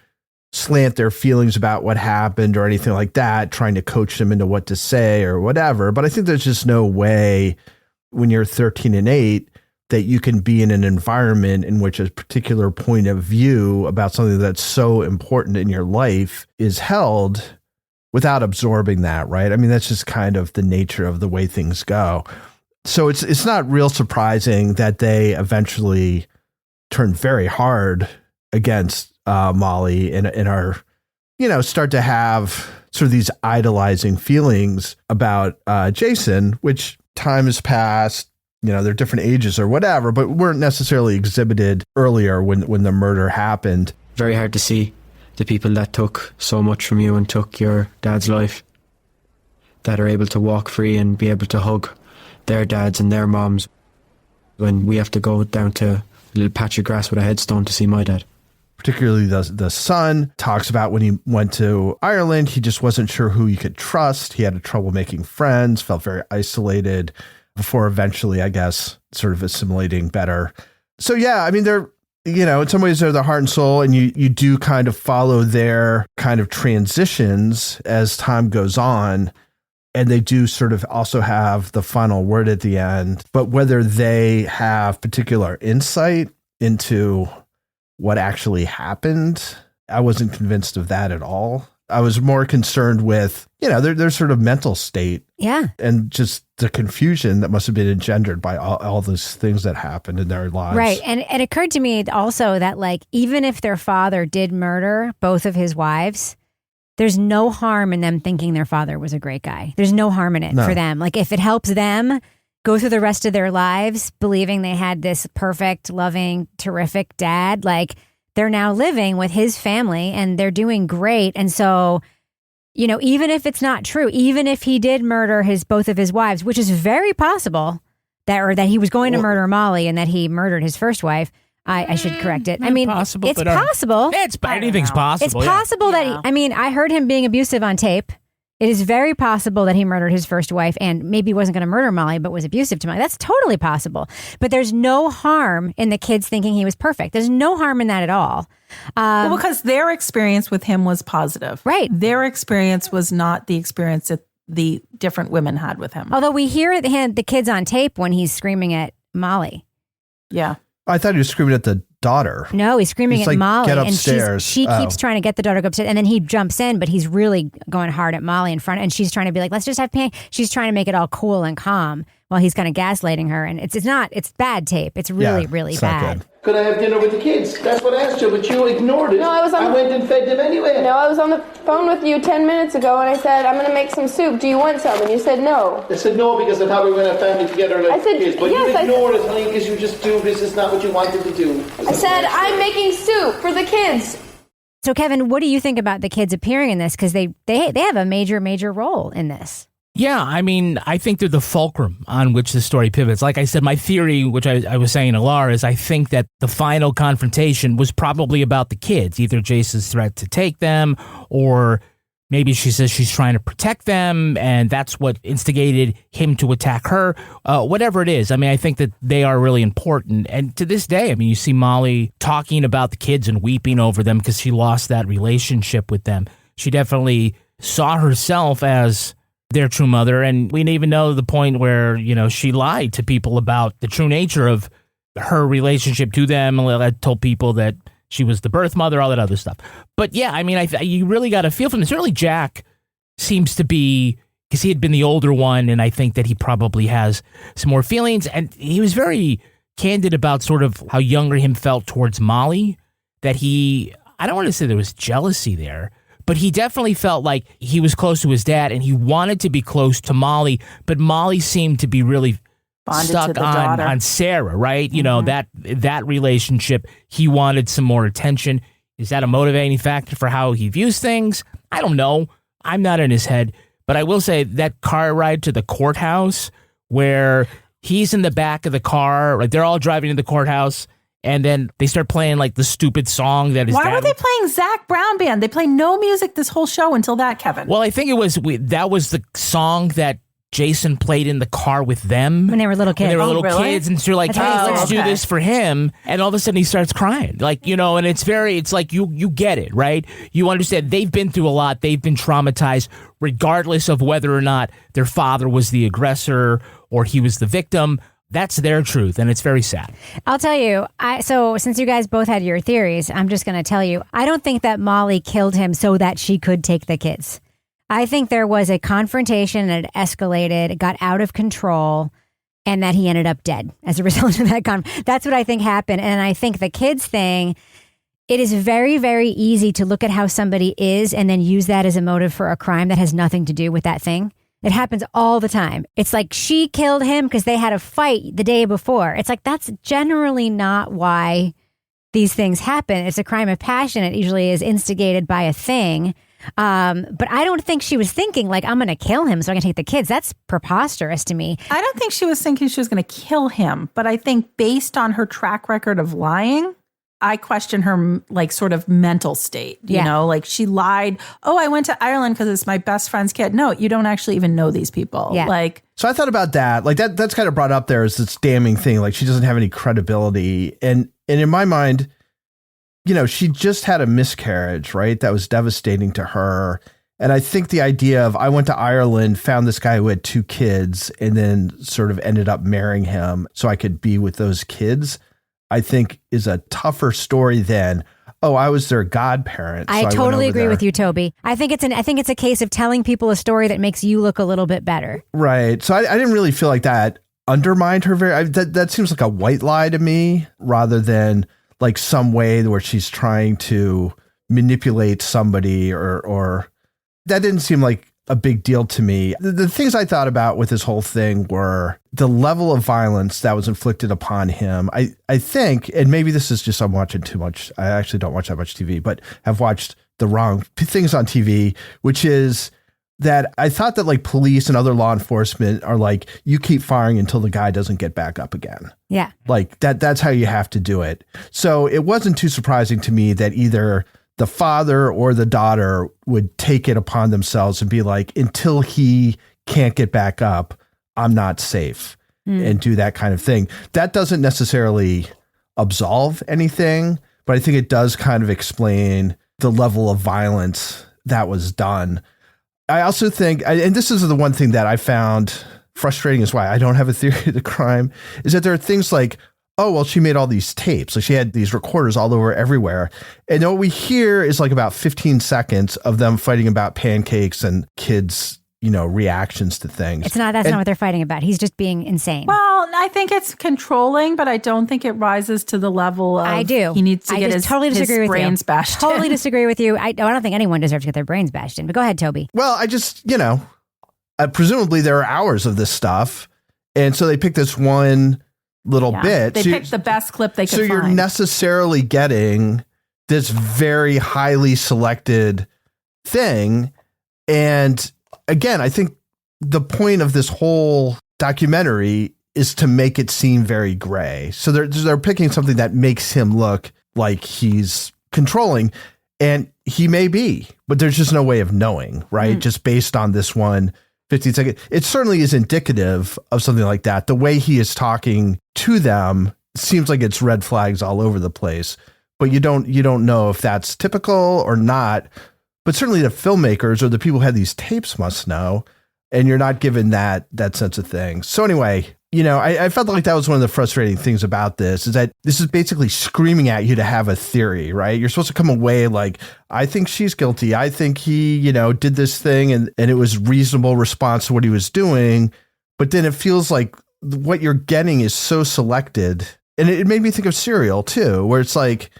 slant their feelings about what happened or anything like that, trying to coach them into what to say or whatever. But I think there's just no way when you're 13 and 8 that you can be in an environment in which a particular point of view about something that's so important in your life is held without absorbing that, right? I mean, that's just kind of the nature of the way things go. So it's not real surprising that they eventually turn very hard against Molly and are, start to have sort of these idolizing feelings about Jason, which time has passed, they're different ages or whatever, but weren't necessarily exhibited earlier when the murder happened. Very hard to see the people that took so much from you and took your dad's life, that are able to walk free and be able to hug their dads and their moms, when we have to go down to a little patch of grass with a headstone to see my dad. Particularly the son talks about when he went to Ireland, he just wasn't sure who he could trust. He had trouble making friends, felt very isolated before eventually, I guess, sort of assimilating better. So, yeah, I mean, they're, in some ways they're the heart and soul, and you do kind of follow their kind of transitions as time goes on. And they do sort of also have the final word at the end. But whether they have particular insight into what actually happened, I wasn't convinced of that at all. I was more concerned with, their sort of mental state. Yeah. And just the confusion that must have been engendered by all those things that happened in their lives. Right. And it occurred to me also that, like, even if their father did murder both of his wives, there's no harm in them thinking their father was a great guy. There's no harm in it for them. Like, if it helps them go through the rest of their lives believing they had this perfect, loving, terrific dad, like, they're now living with his family and they're doing great. And so, even if it's not true, even if he did murder both of his wives, which is very possible, that he was going to murder Molly and that he murdered his first wife, I should correct it. I mean, possible, it's possible. Anything's possible. It's possible that I heard him being abusive on tape. It is very possible that he murdered his first wife and maybe wasn't going to murder Molly, but was abusive to Molly. That's totally possible. But there's no harm in the kids thinking he was perfect. There's no harm in that at all. Well, because their experience with him was positive. Right. Their experience was not the experience that the different women had with him. Although we hear the kids on tape when he's screaming at Molly. Yeah. I thought he was screaming at the daughter. No, he's screaming at Molly. Get upstairs. And she keeps trying to get the daughter to go upstairs. And then he jumps in, but he's really going hard at Molly in front. And she's trying to be like, let's just have pain. She's trying to make it all cool and calm while he's kind of gaslighting her. And it's bad tape. It's really, really bad. Could I have dinner with the kids? That's what I asked you, but you ignored it. No, I went and fed them anyway. No, I was on the phone with you 10 minutes ago, and I said, I'm going to make some soup. Do you want some? And you said no. I said no because I thought we were going to have family together like kids. But yes, you ignored it, honey, because you just do this is not what you wanted to do. I said, I'm making soup for the kids. So, Kevin, what do you think about the kids appearing in this? Because they have a major, major role in this. Yeah, I mean, I think they're the fulcrum on which the story pivots. Like I said, my theory, which I was saying to Laura, is I think that the final confrontation was probably about the kids, either Jason's threat to take them, or maybe she says she's trying to protect them, and that's what instigated him to attack her. Whatever it is, I mean, I think that they are really important. And to this day, I mean, you see Molly talking about the kids and weeping over them because she lost that relationship with them. She definitely saw herself as their true mother, and we didn't even know the point where, you know, she lied to people about the true nature of her relationship to them, and told people that she was the birth mother, all that other stuff. But yeah, I mean, you really got to feel from this. Certainly Jack seems to be, because he had been the older one, and I think that he probably has some more feelings, and he was very candid about sort of how younger him felt towards Molly, that I don't want to say there was jealousy there, but he definitely felt like he was close to his dad and he wanted to be close to Molly, but Molly seemed to be really Bonded stuck on Sarah, right? You know, that relationship, he wanted some more attention. Is that a motivating factor for how he views things? I don't know. I'm not in his head, but I will say that car ride to the courthouse where he's in the back of the car, like they're all driving to the courthouse, and then they start playing like the stupid song that is. Why were they playing Zach Brown Band? They play no music this whole show until that, Kevin. Well, I think that was the song that Jason played in the car with them when they were little kids. Kids, and so you're like, hey, let's do this for him. And all of a sudden he starts crying, like, you know. And it's like you get it, right? You understand they've been through a lot. They've been traumatized, regardless of whether or not their father was the aggressor or he was the victim. That's their truth, and it's very sad. I'll tell you, so since you guys both had your theories, I'm just going to tell you, I don't think that Molly killed him so that she could take the kids. I think there was a confrontation and it escalated, it got out of control, and that he ended up dead as a result of that That's what I think happened. And I think the kids thing, it is very, very easy to look at how somebody is and then use that as a motive for a crime that has nothing to do with that thing. It happens all the time. It's like she killed him because they had a fight the day before. It's like that's generally not why these things happen. It's a crime of passion. It usually is instigated by a thing. But I don't think she was thinking like, I'm going to kill him so I can take the kids. That's preposterous to me. I don't think she was thinking she was going to kill him. But I think based on her track record of lying, I question her like sort of mental state, you know, like she lied. Oh, I went to Ireland because it's my best friend's kid. No, you don't actually even know these people. Yeah. Like, so I thought about that. Like that's kind of brought up there as this damning thing. Like she doesn't have any credibility. And in my mind, you know, she just had a miscarriage, right? That was devastating to her. And I think the idea of I went to Ireland, found this guy who had 2 kids and then sort of ended up marrying him so I could be with those kids, I think is a tougher story than, oh, I was their godparent. I totally agree with you, Toby. I think it's a case of telling people a story that makes you look a little bit better. Right. So I didn't really feel like that undermined her that seems like a white lie to me rather than like some way where she's trying to manipulate somebody or that didn't seem like a big deal to me. The things I thought about with this whole thing were the level of violence that was inflicted upon him. I think, and maybe this is just I'm watching too much. I actually don't watch that much TV, but have watched the wrong things on TV, which is that I thought that like police and other law enforcement are like, you keep firing until the guy doesn't get back up again. Yeah. Like that's how you have to do it. So it wasn't too surprising to me that either the father or the daughter would take it upon themselves and be like, until he can't get back up, I'm not safe and do that kind of thing. That doesn't necessarily absolve anything, but I think it does kind of explain the level of violence that was done. I also think, and this is the one thing that I found frustrating is why I don't have a theory of the crime, is that there are things like, oh, well, she made all these tapes. Like she had these recorders all over everywhere. And what we hear is like about 15 seconds of them fighting about pancakes and kids, you know, reactions to things. That's not what they're fighting about. He's just being insane. Well, I think it's controlling, but I don't think it rises to the level of I do. He needs to get his brains bashed in. Totally disagree with you. I don't think anyone deserves to get their brains bashed in. But go ahead, Toby. Well, I just, you know, presumably there are hours of this stuff. And so they picked this one little bit. They picked the best clip they could find. So you're necessarily getting this very highly selected thing. And again, I think the point of this whole documentary is to make it seem very gray. So they're picking something that makes him look like he's controlling, and he may be, but there's just no way of knowing, right? Just based on this 15 second. It certainly is indicative of something like that. The way he is talking to them seems like it's red flags all over the place, but you don't know if that's typical or not. But certainly the filmmakers or the people who had these tapes must know, and you're not given that sense of things. So anyway, I felt like that was one of the frustrating things about this, is that this is basically screaming at you to have a theory, right? You're supposed to come away like, I think she's guilty. I think he, did this thing and it was reasonable response to what he was doing. But then it feels like what you're getting is so selected. And it made me think of Serial too, where it's like,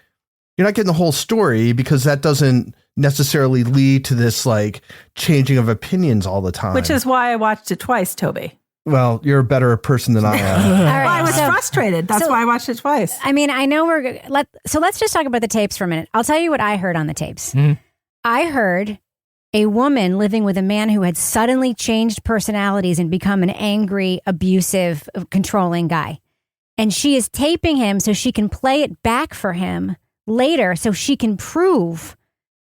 you're not getting the whole story because that doesn't necessarily lead to this like changing of opinions all the time. Which is why I watched it twice, Toby. Well, you're a better person than I am. All right, I was frustrated. That's why I watched it twice. I mean, I know let's just talk about the tapes for a minute. I'll tell you what I heard on the tapes. I heard a woman living with a man who had suddenly changed personalities and become an angry, abusive, controlling guy. And she is taping him so she can play it back for him later so she can prove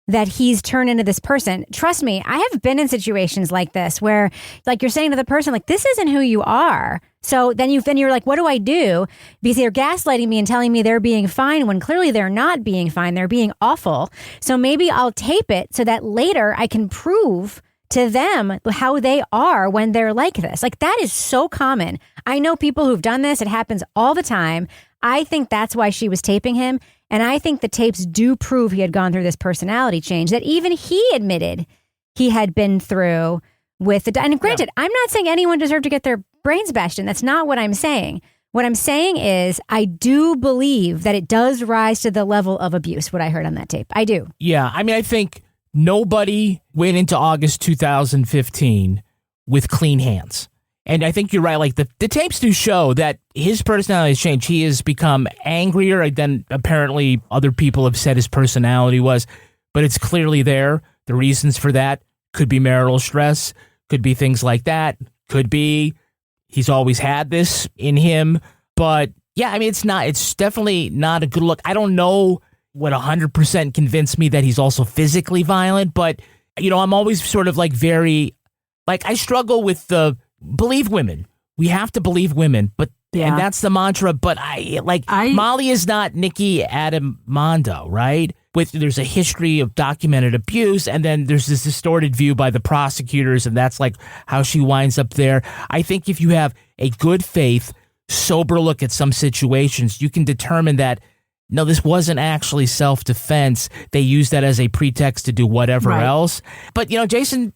that he's turned into this person. Trust me, I have been in situations like this where like you're saying to the person, like, this isn't who you are. So then you're like, what do I do? Because they're gaslighting me and telling me they're being fine when clearly they're not being fine. They're being awful. So maybe I'll tape it so that later I can prove to them how they are when they're like this. Like that is so common. I know people who've done this. It happens all the time. I think that's why she was taping him. And I think the tapes do prove he had gone through this personality change that even he admitted he had been through with the... And granted, I'm not saying anyone deserved to get their brains bashed in. That's not what I'm saying. What I'm saying is I do believe that it does rise to the level of abuse, what I heard on that tape. I do. Yeah, I mean, I think nobody went into August 2015 with clean hands. And I think you're right. Like the tapes do show that his personality has changed. He has become angrier than apparently other people have said his personality was, but it's clearly there. The reasons for that could be marital stress, could be things like that, could be he's always had this in him. But yeah, I mean, it's definitely not a good look. I don't know what 100% convinced me that he's also physically violent, but I'm always sort of like I struggle with the believe women. We have to believe women, and that's the mantra. But Molly is not Nikki Adamando, right? There's a history of documented abuse, and then there's this distorted view by the prosecutors, and that's like how she winds up there. I think if you have a good faith, sober look at some situations, you can determine that no, this wasn't actually self-defense. They used that as a pretext to do whatever else. But Jason.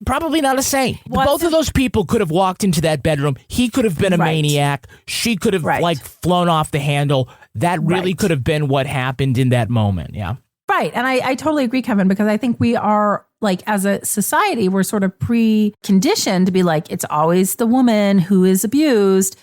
Probably not a saint. Both of those people could have walked into that bedroom. He could have been a maniac. She could have flown off the handle. That really could have been what happened in that moment. Yeah. Right. And I totally agree, Kevin, because I think we are like, as a society, we're sort of preconditioned to be like, it's always the woman who is abused.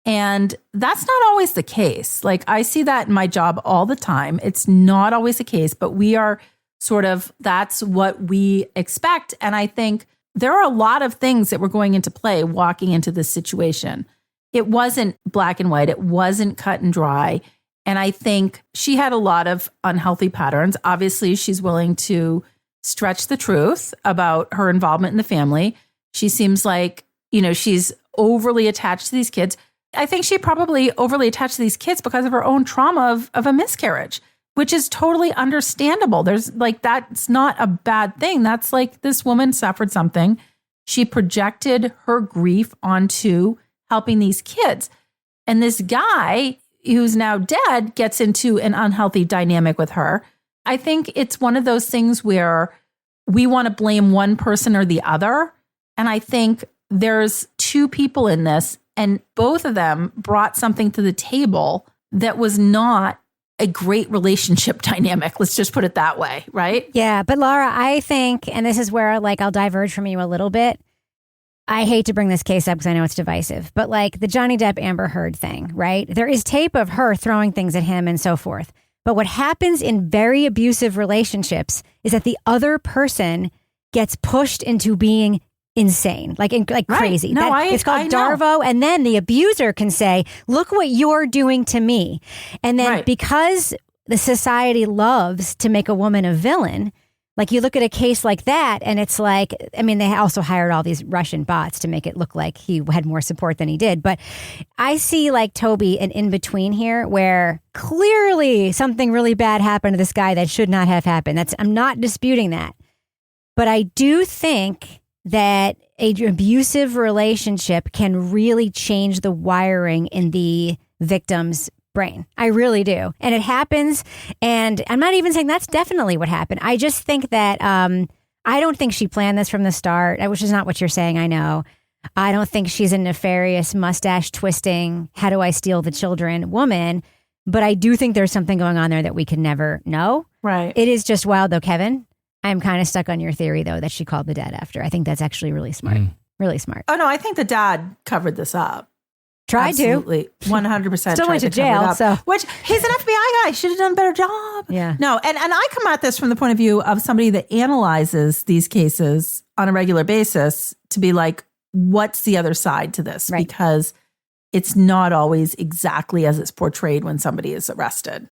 And that's not always the case. Like I see that in my job all the time. It's not always the case, but we are sort of, that's what we expect. And I think there are a lot of things that were going into play walking into this situation. It wasn't black and white. It wasn't cut and dry. And I think she had a lot of unhealthy patterns. Obviously, she's willing to stretch the truth about her involvement in the family. She seems like, she's overly attached to these kids. I think she probably overly attached to these kids because of her own trauma of a miscarriage, which is totally understandable. There's that's not a bad thing. That's like this woman suffered something. She projected her grief onto helping these kids. And this guy who's now dead gets into an unhealthy dynamic with her. I think it's one of those things where we want to blame one person or the other. And I think there's two people in this, and both of them brought something to the table that was not a great relationship dynamic. Let's just put it that way, right? Yeah, but Laura, I think, and this is where I'll diverge from you a little bit. I hate to bring this case up because I know it's divisive, but the Johnny Depp Amber Heard thing, right? There is tape of her throwing things at him and so forth. But what happens in very abusive relationships is that the other person gets pushed into being insane, like crazy. No, It's called I know. Darvo. And then the abuser can say, look what you're doing to me. And then because the society loves to make a woman a villain, like you look at a case like that and it's like, I mean, they also hired all these Russian bots to make it look like he had more support than he did. But I see like Toby an in-between here where clearly something really bad happened to this guy that should not have happened. I'm not disputing that. But I do think that an abusive relationship can really change the wiring in the victim's brain. I really do. And it happens. And I'm not even saying that's definitely what happened. I just think that I don't think she planned this from the start, which is not what you're saying, I know. I don't think she's a nefarious mustache twisting, how do I steal the children woman. But I do think there's something going on there that we can never know. Right. It is just wild though, Kevin. I'm kind of stuck on your theory, though, that she called the dad after. I think that's actually really smart. Really smart. Oh, no, I think the dad covered this up. Tried Absolutely. 100%. Still went to jail. So. Which, he's an FBI guy. Should have done a better job. Yeah. No, and I come at this from the point of view of somebody that analyzes these cases on a regular basis to be like, what's the other side to this? Right. Because it's not always exactly as it's portrayed when somebody is arrested.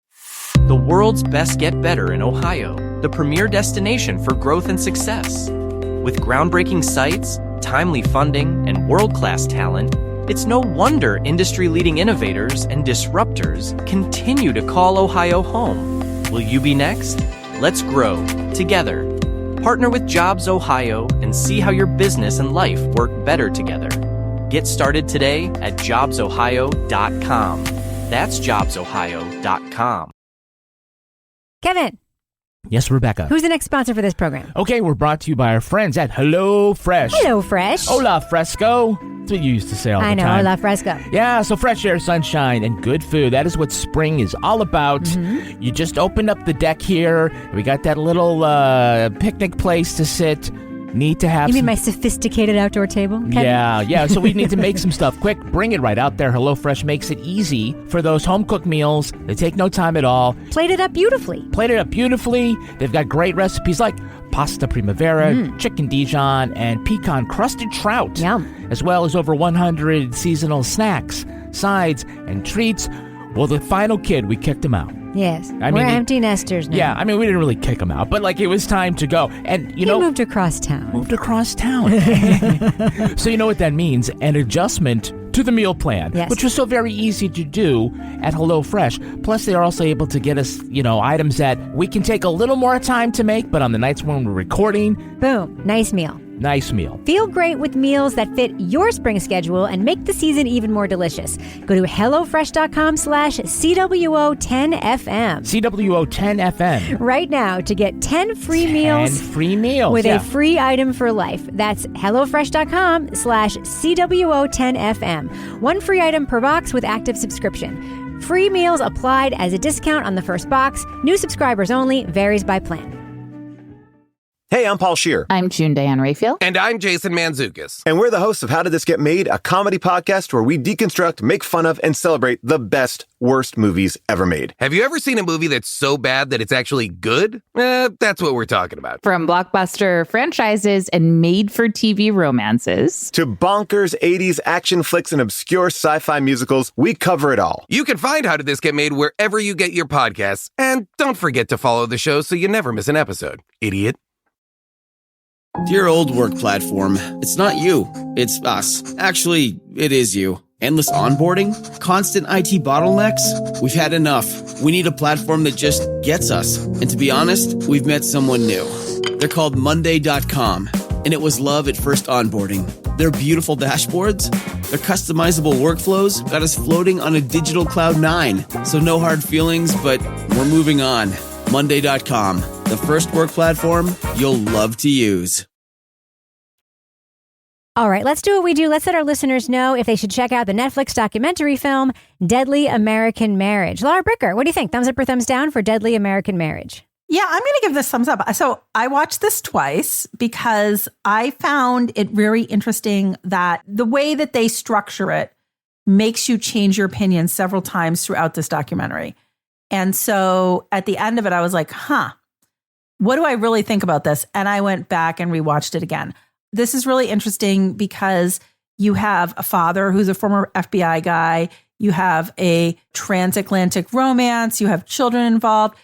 The world's best get better in Ohio, the premier destination for growth and success. With groundbreaking sites, timely funding, and world-class talent, it's no wonder industry-leading innovators and disruptors continue to call Ohio home. Will you be next? Let's grow together. Partner with Jobs Ohio and see how your business and life work better together. Get started today at jobsohio.com. That's jobsohio.com. Kevin. Yes, Rebecca. Who's the next sponsor for this program? Okay, we're brought to you by our friends at Hello Fresh. Hello Fresh. Hola Fresco. That's what you used to say all the time. I know, Hola Fresco. Yeah, so fresh air, sunshine, and good food. That is what spring is all about. Mm-hmm. You just opened up the deck here. We got that little picnic place to sit. Need to have You mean my sophisticated outdoor table? Kevin? Yeah. So we need to make some stuff quick. Bring it right out there. HelloFresh makes it easy for those home-cooked meals. They take no time at all. Plate it up beautifully. They've got great recipes like pasta primavera, chicken Dijon, and pecan-crusted trout. Yum. As well as over 100 seasonal snacks, sides, and treats. Well, the final kid, we kicked him out. Yes. We're empty nesters now. Yeah, I mean, we didn't really kick him out, but like it was time to go. And He moved across town. So you know what that means? An adjustment to the meal plan, yes. Which was so very easy to do at HelloFresh. Plus, they are also able to get us, items that we can take a little more time to make, but on the nights when we're recording, boom, nice meal. Nice meal. Feel great with meals that fit your spring schedule and make the season even more delicious. Go to HelloFresh.com/CWO10FM. CWO10FM. Right now to get 10 free meals. 10 free meals. With a free item for life. That's HelloFresh.com/CWO10FM. One free item per box with active subscription. Free meals applied as a discount on the first box. New subscribers only. Varies by plan. Hey, I'm Paul Scheer. I'm June Diane Raphael. And I'm Jason Mantzoukas. And we're the hosts of How Did This Get Made, a comedy podcast where we deconstruct, make fun of, and celebrate the best, worst movies ever made. Have you ever seen a movie that's so bad that it's actually good? That's what we're talking about. From blockbuster franchises and made-for-TV romances to bonkers 80s action flicks and obscure sci-fi musicals, we cover it all. You can find How Did This Get Made wherever you get your podcasts. And don't forget to follow the show so you never miss an episode, idiot. Dear old work platform, it's not you, it's us. Actually, it is you. Endless onboarding? Constant IT bottlenecks? We've had enough. We need a platform that just gets us. And to be honest, we've met someone new. They're called Monday.com, and it was love at first onboarding. Their beautiful dashboards, their customizable workflows got us floating on a digital cloud 9. So no hard feelings, but we're moving on. Monday.com, the first work platform you'll love to use. All right, let's do what we do. Let's let our listeners know if they should check out the Netflix documentary film, Deadly American Marriage. Laura Bricker, what do you think? Thumbs up or thumbs down for Deadly American Marriage? Yeah, I'm going to give this thumbs up. So I watched this twice because I found it very interesting that the way that they structure it makes you change your opinion several times throughout this documentary. And so at the end of it, I was like, what do I really think about this? And I went back and rewatched it again. this is really interesting because you have a father who's a former FBI guy. You have a transatlantic romance. You have children involved.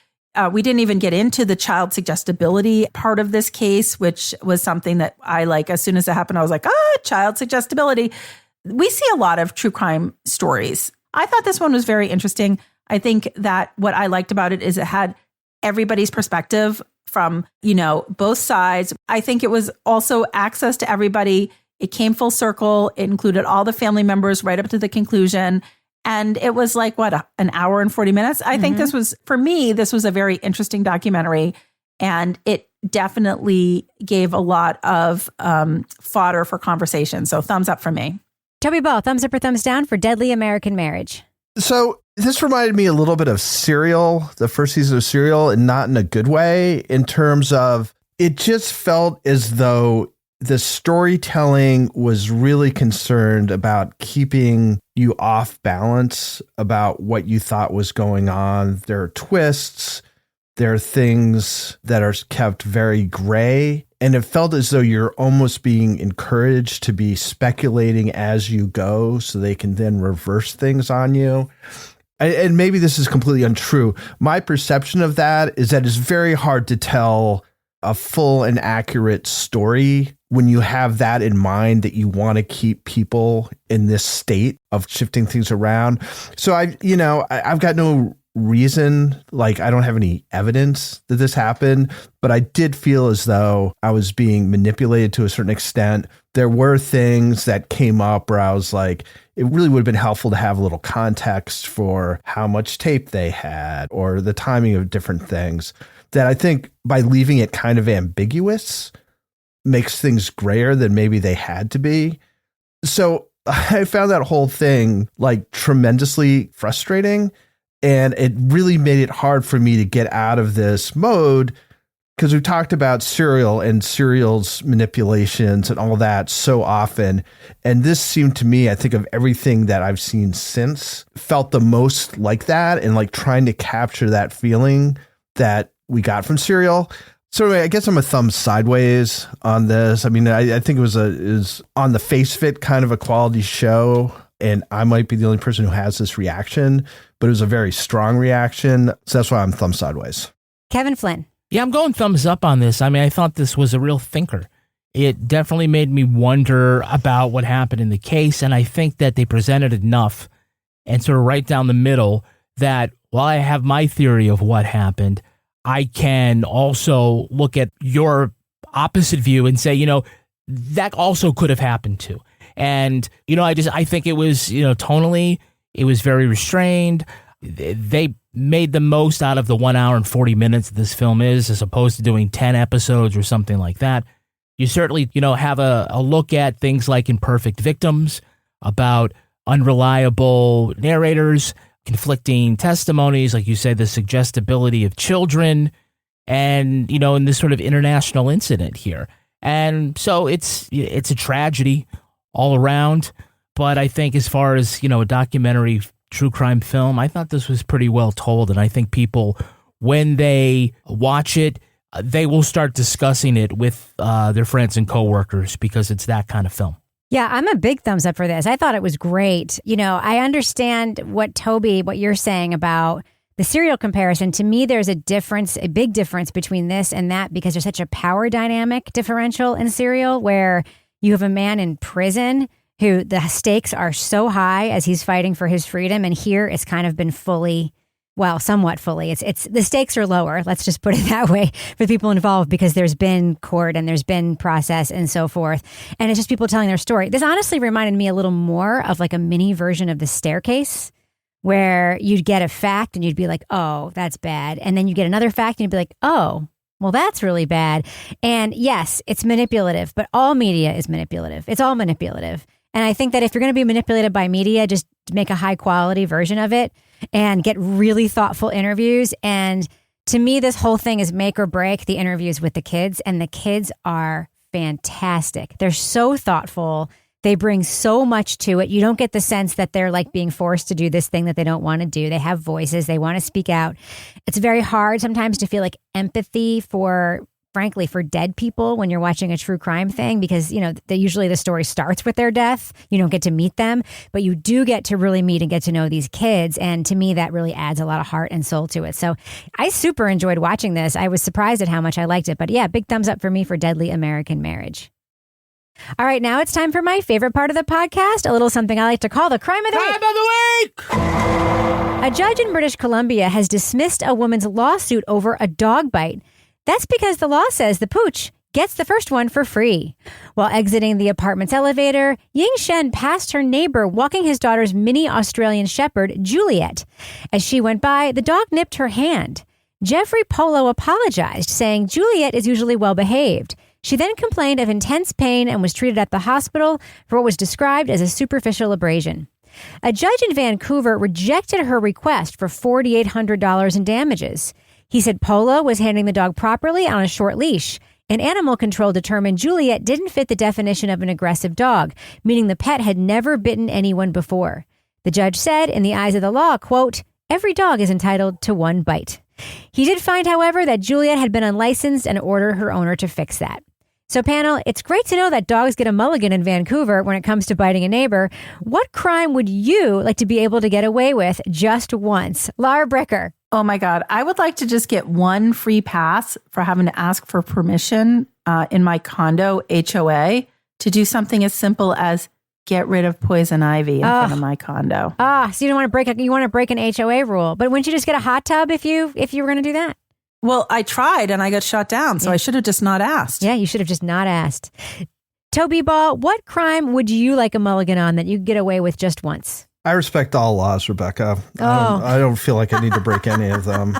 We didn't even get into the child suggestibility part of this case, which was something that I like. As soon as it happened, I was like, child suggestibility. We see a lot of true crime stories. I thought this one was very interesting. I think that what I liked about it is it had everybody's perspective from, both sides. I think it was also access to everybody. It came full circle. It included all the family members right up to the conclusion. And it was like, an hour and 40 minutes? I think this was a very interesting documentary. And it definitely gave a lot of fodder for conversation. So thumbs up for me. Toby Ball, thumbs up or thumbs down for Deadly American Marriage? So this reminded me a little bit of Serial, the first season of Serial, and not in a good way, in terms of it just felt as though the storytelling was really concerned about keeping you off balance about what you thought was going on. There are twists. There are things that are kept very gray. And it felt as though you're almost being encouraged to be speculating as you go so they can then reverse things on you. And maybe this is completely untrue. My perception of that is that it's very hard to tell a full and accurate story when you have that in mind, that you want to keep people in this state of shifting things around. So I've got no reason, like I don't have any evidence that this happened, but I did feel as though I was being manipulated to a certain extent. There were things that came up where I was like, it really would have been helpful to have a little context for how much tape they had or the timing of different things, that I think by leaving it kind of ambiguous makes things grayer than maybe they had to be. So I found that whole thing like tremendously frustrating. And it really made it hard for me to get out of this mode, because we've talked about Serial and Serial's manipulations and all that so often. And this seemed to me, I think of everything that I've seen since, felt the most like that, and like trying to capture that feeling that we got from Serial. So anyway, I guess I'm a thumb sideways on this. I mean, I think it was on the face of it kind of a quality show. And I might be the only person who has this reaction, but it was a very strong reaction. So that's why I'm thumb sideways. Kevin Flynn. Yeah, I'm going thumbs up on this. I mean, I thought this was a real thinker. It definitely made me wonder about what happened in the case. And I think that they presented enough and sort of right down the middle that while I have my theory of what happened, I can also look at your opposite view and say, that also could have happened too. And, I think it was, tonally, it was very restrained. They made the most out of the 1 hour and 40 minutes this film is, as opposed to doing 10 episodes or something like that. You certainly, have a look at things like imperfect victims, about unreliable narrators, conflicting testimonies, like you say, the suggestibility of children, and, in this sort of international incident here. And so it's a tragedy all around. But I think as far as, a documentary true crime film, I thought this was pretty well told. And I think people, when they watch it, they will start discussing it with their friends and coworkers, because it's that kind of film. Yeah, I'm a big thumbs up for this. I thought it was great. I understand what you're saying about the Serial comparison. To me, there's a big difference between this and that, because there's such a power dynamic differential in Serial, where you have a man in prison who the stakes are so high as he's fighting for his freedom. And here it's kind of been somewhat fully. It's the stakes are lower. Let's just put it that way for the people involved, because there's been court and there's been process and so forth. And it's just people telling their story. This honestly reminded me a little more of like a mini version of The Staircase, where you'd get a fact and you'd be like, oh, that's bad. And then you get another fact and you'd be like, oh, well, that's really bad. And yes, it's manipulative, but all media is manipulative. It's all manipulative. And I think that if you're going to be manipulated by media, just make a high quality version of it and get really thoughtful interviews. And to me, this whole thing is make or break the interviews with the kids. And the kids are fantastic. They're so thoughtful. They bring so much to it. You don't get the sense that they're like being forced to do this thing that they don't want to do. They have voices. They want to speak out. It's very hard sometimes to feel like empathy for frankly, for dead people when you're watching a true crime thing, because, usually the story starts with their death. You don't get to meet them, but you do get to really meet and get to know these kids. And to me, that really adds a lot of heart and soul to it. So I super enjoyed watching this. I was surprised at how much I liked it. But yeah, big thumbs up for me for Deadly American Marriage. All right, now it's time for my favorite part of the podcast, a little something I like to call the Crime of the Week. A judge in British Columbia has dismissed a woman's lawsuit over a dog bite. That's because the law says the pooch gets the first one for free. While exiting the apartment's elevator, Ying Shen passed her neighbor walking his daughter's mini Australian Shepherd, Juliet. As she went by, the dog nipped her hand. Jeffrey Polo apologized, saying Juliet is usually well behaved. She then complained of intense pain and was treated at the hospital for what was described as a superficial abrasion. A judge in Vancouver rejected her request for $4,800 in damages. He said Polo was handling the dog properly on a short leash. And animal control determined Juliet didn't fit the definition of an aggressive dog, meaning the pet had never bitten anyone before. The judge said, in the eyes of the law, quote, every dog is entitled to one bite. He did find, however, that Juliet had been unlicensed and ordered her owner to fix that. So, panel, it's great to know that dogs get a mulligan in Vancouver when it comes to biting a neighbor. What crime would you like to be able to get away with just once? Laura Bricker. Oh, my God. I would like to just get one free pass for having to ask for permission in my condo HOA to do something as simple as get rid of poison ivy in front of my condo. So you don't want to break an HOA rule. But wouldn't you just get a hot tub if you were going to do that? Well, I tried and I got shut down, so I should have just not asked. Yeah, you should have just not asked. Toby Ball, what crime would you like a mulligan on that you get away with just once? I respect all laws, Rebecca. I don't feel like I need to break any of them.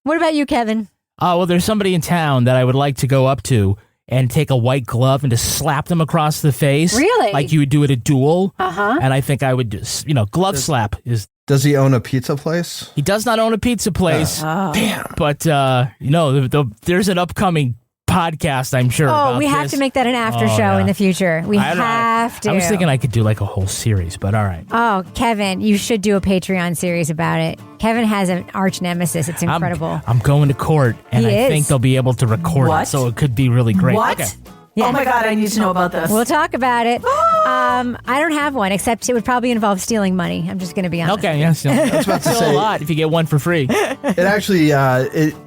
What about you, Kevin? Well, there's somebody in town that I would like to go up to and take a white glove and just slap them across the face. Really? Like you would do at a duel. Uh-huh. And I think I would just, glove slap is... Does he own a pizza place? He does not own a pizza place. Damn. But, there's an upcoming podcast, I'm sure. Oh, we have to make that an after show in the future. We have to. I was thinking I could do like a whole series, but all right. Oh, Kevin, you should do a Patreon series about it. Kevin has an arch nemesis. It's incredible. I'm going to court, and I think they'll be able to record What? it, so it could be really great. What? Okay. Yeah. Oh, my God. I need to know about this. We'll talk about it. I don't have one, except it would probably involve stealing money. I'm just going to be honest. Okay, yes. I was about to say a lot if you get one for free. It actually,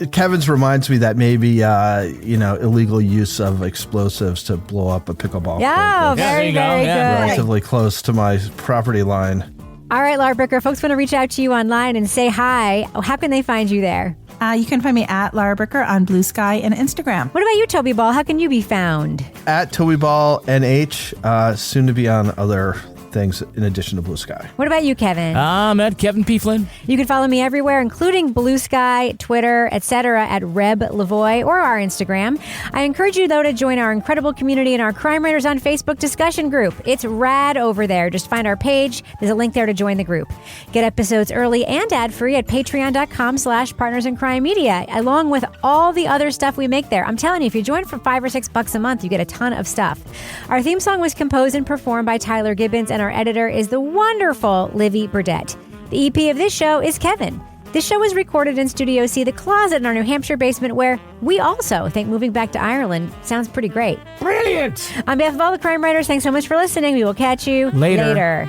Kevin's reminds me that maybe, illegal use of explosives to blow up a pickleball Yeah, court. very good. Relatively close to my property line. All right, Laura Bricker, folks want to reach out to you online and say hi. How can they find you there? You can find me at Laura Bricker on Blue Sky and Instagram. What about you, Toby Ball? How can you be found? At Toby Ball NH, soon to be on other things in addition to Blue Sky. What about you, Kevin? I'm at Kevin P. Flynn. You can follow me everywhere, including Blue Sky, Twitter, etc. at Reb Lavoie or our Instagram. I encourage you, though, to join our incredible community in our Crime Writers on Facebook discussion group. It's rad over there. Just find our page. There's a link there to join the group. Get episodes early and ad-free at patreon.com/partnersincrimemedia, along with all the other stuff we make there. I'm telling you, if you join for $5 or $6 a month, you get a ton of stuff. Our theme song was composed and performed by Tyler Gibbons, and our editor is the wonderful Livy Burdett. The EP of this show is Kevin. This show was recorded in Studio C, the closet in our New Hampshire basement, where we also think moving back to Ireland sounds pretty great. Brilliant! On behalf of all the crime writers, thanks so much for listening. We will catch you later.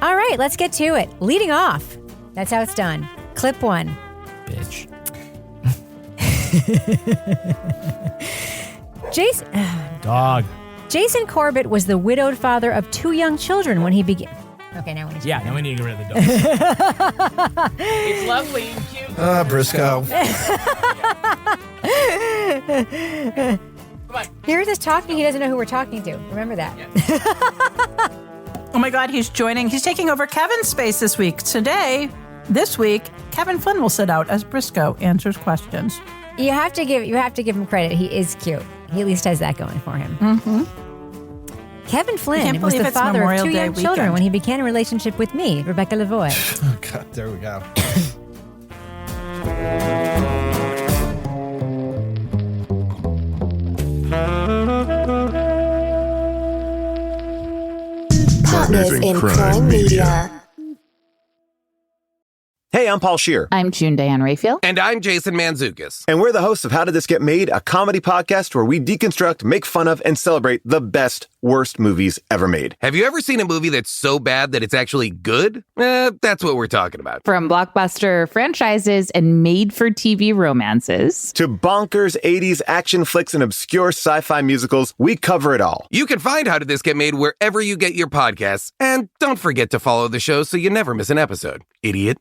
All right, let's get to it. Leading off. That's how it's done. Clip 1. Bitch. Dog. Jason Corbett was the widowed father of 2 young children when he began. Okay, now we need to now we need to get rid of the dog. It's lovely and cute. Briscoe. Come on. Here's us talking. He doesn't know who we're talking to. Remember that. Oh my God, he's taking over Kevin's space this week. This week, Kevin Flynn will sit out as Briscoe answers questions. You have to give him credit. He is cute. He at least has that going for him. Mm-hmm. Kevin Flynn was the father of 2 young children when he began a relationship with me, Rebecca Lavoie. Oh, God, there we go. Partners in Crime Media. Hey, I'm Paul Scheer. I'm June Diane Raphael. And I'm Jason Mantzoukas. And we're the hosts of How Did This Get Made, a comedy podcast where we deconstruct, make fun of, and celebrate the best, worst movies ever made. Have you ever seen a movie that's so bad that it's actually good? That's what we're talking about. From blockbuster franchises and made-for-TV romances to bonkers 80s action flicks and obscure sci-fi musicals, we cover it all. You can find How Did This Get Made wherever you get your podcasts. And don't forget to follow the show so you never miss an episode. Idiot.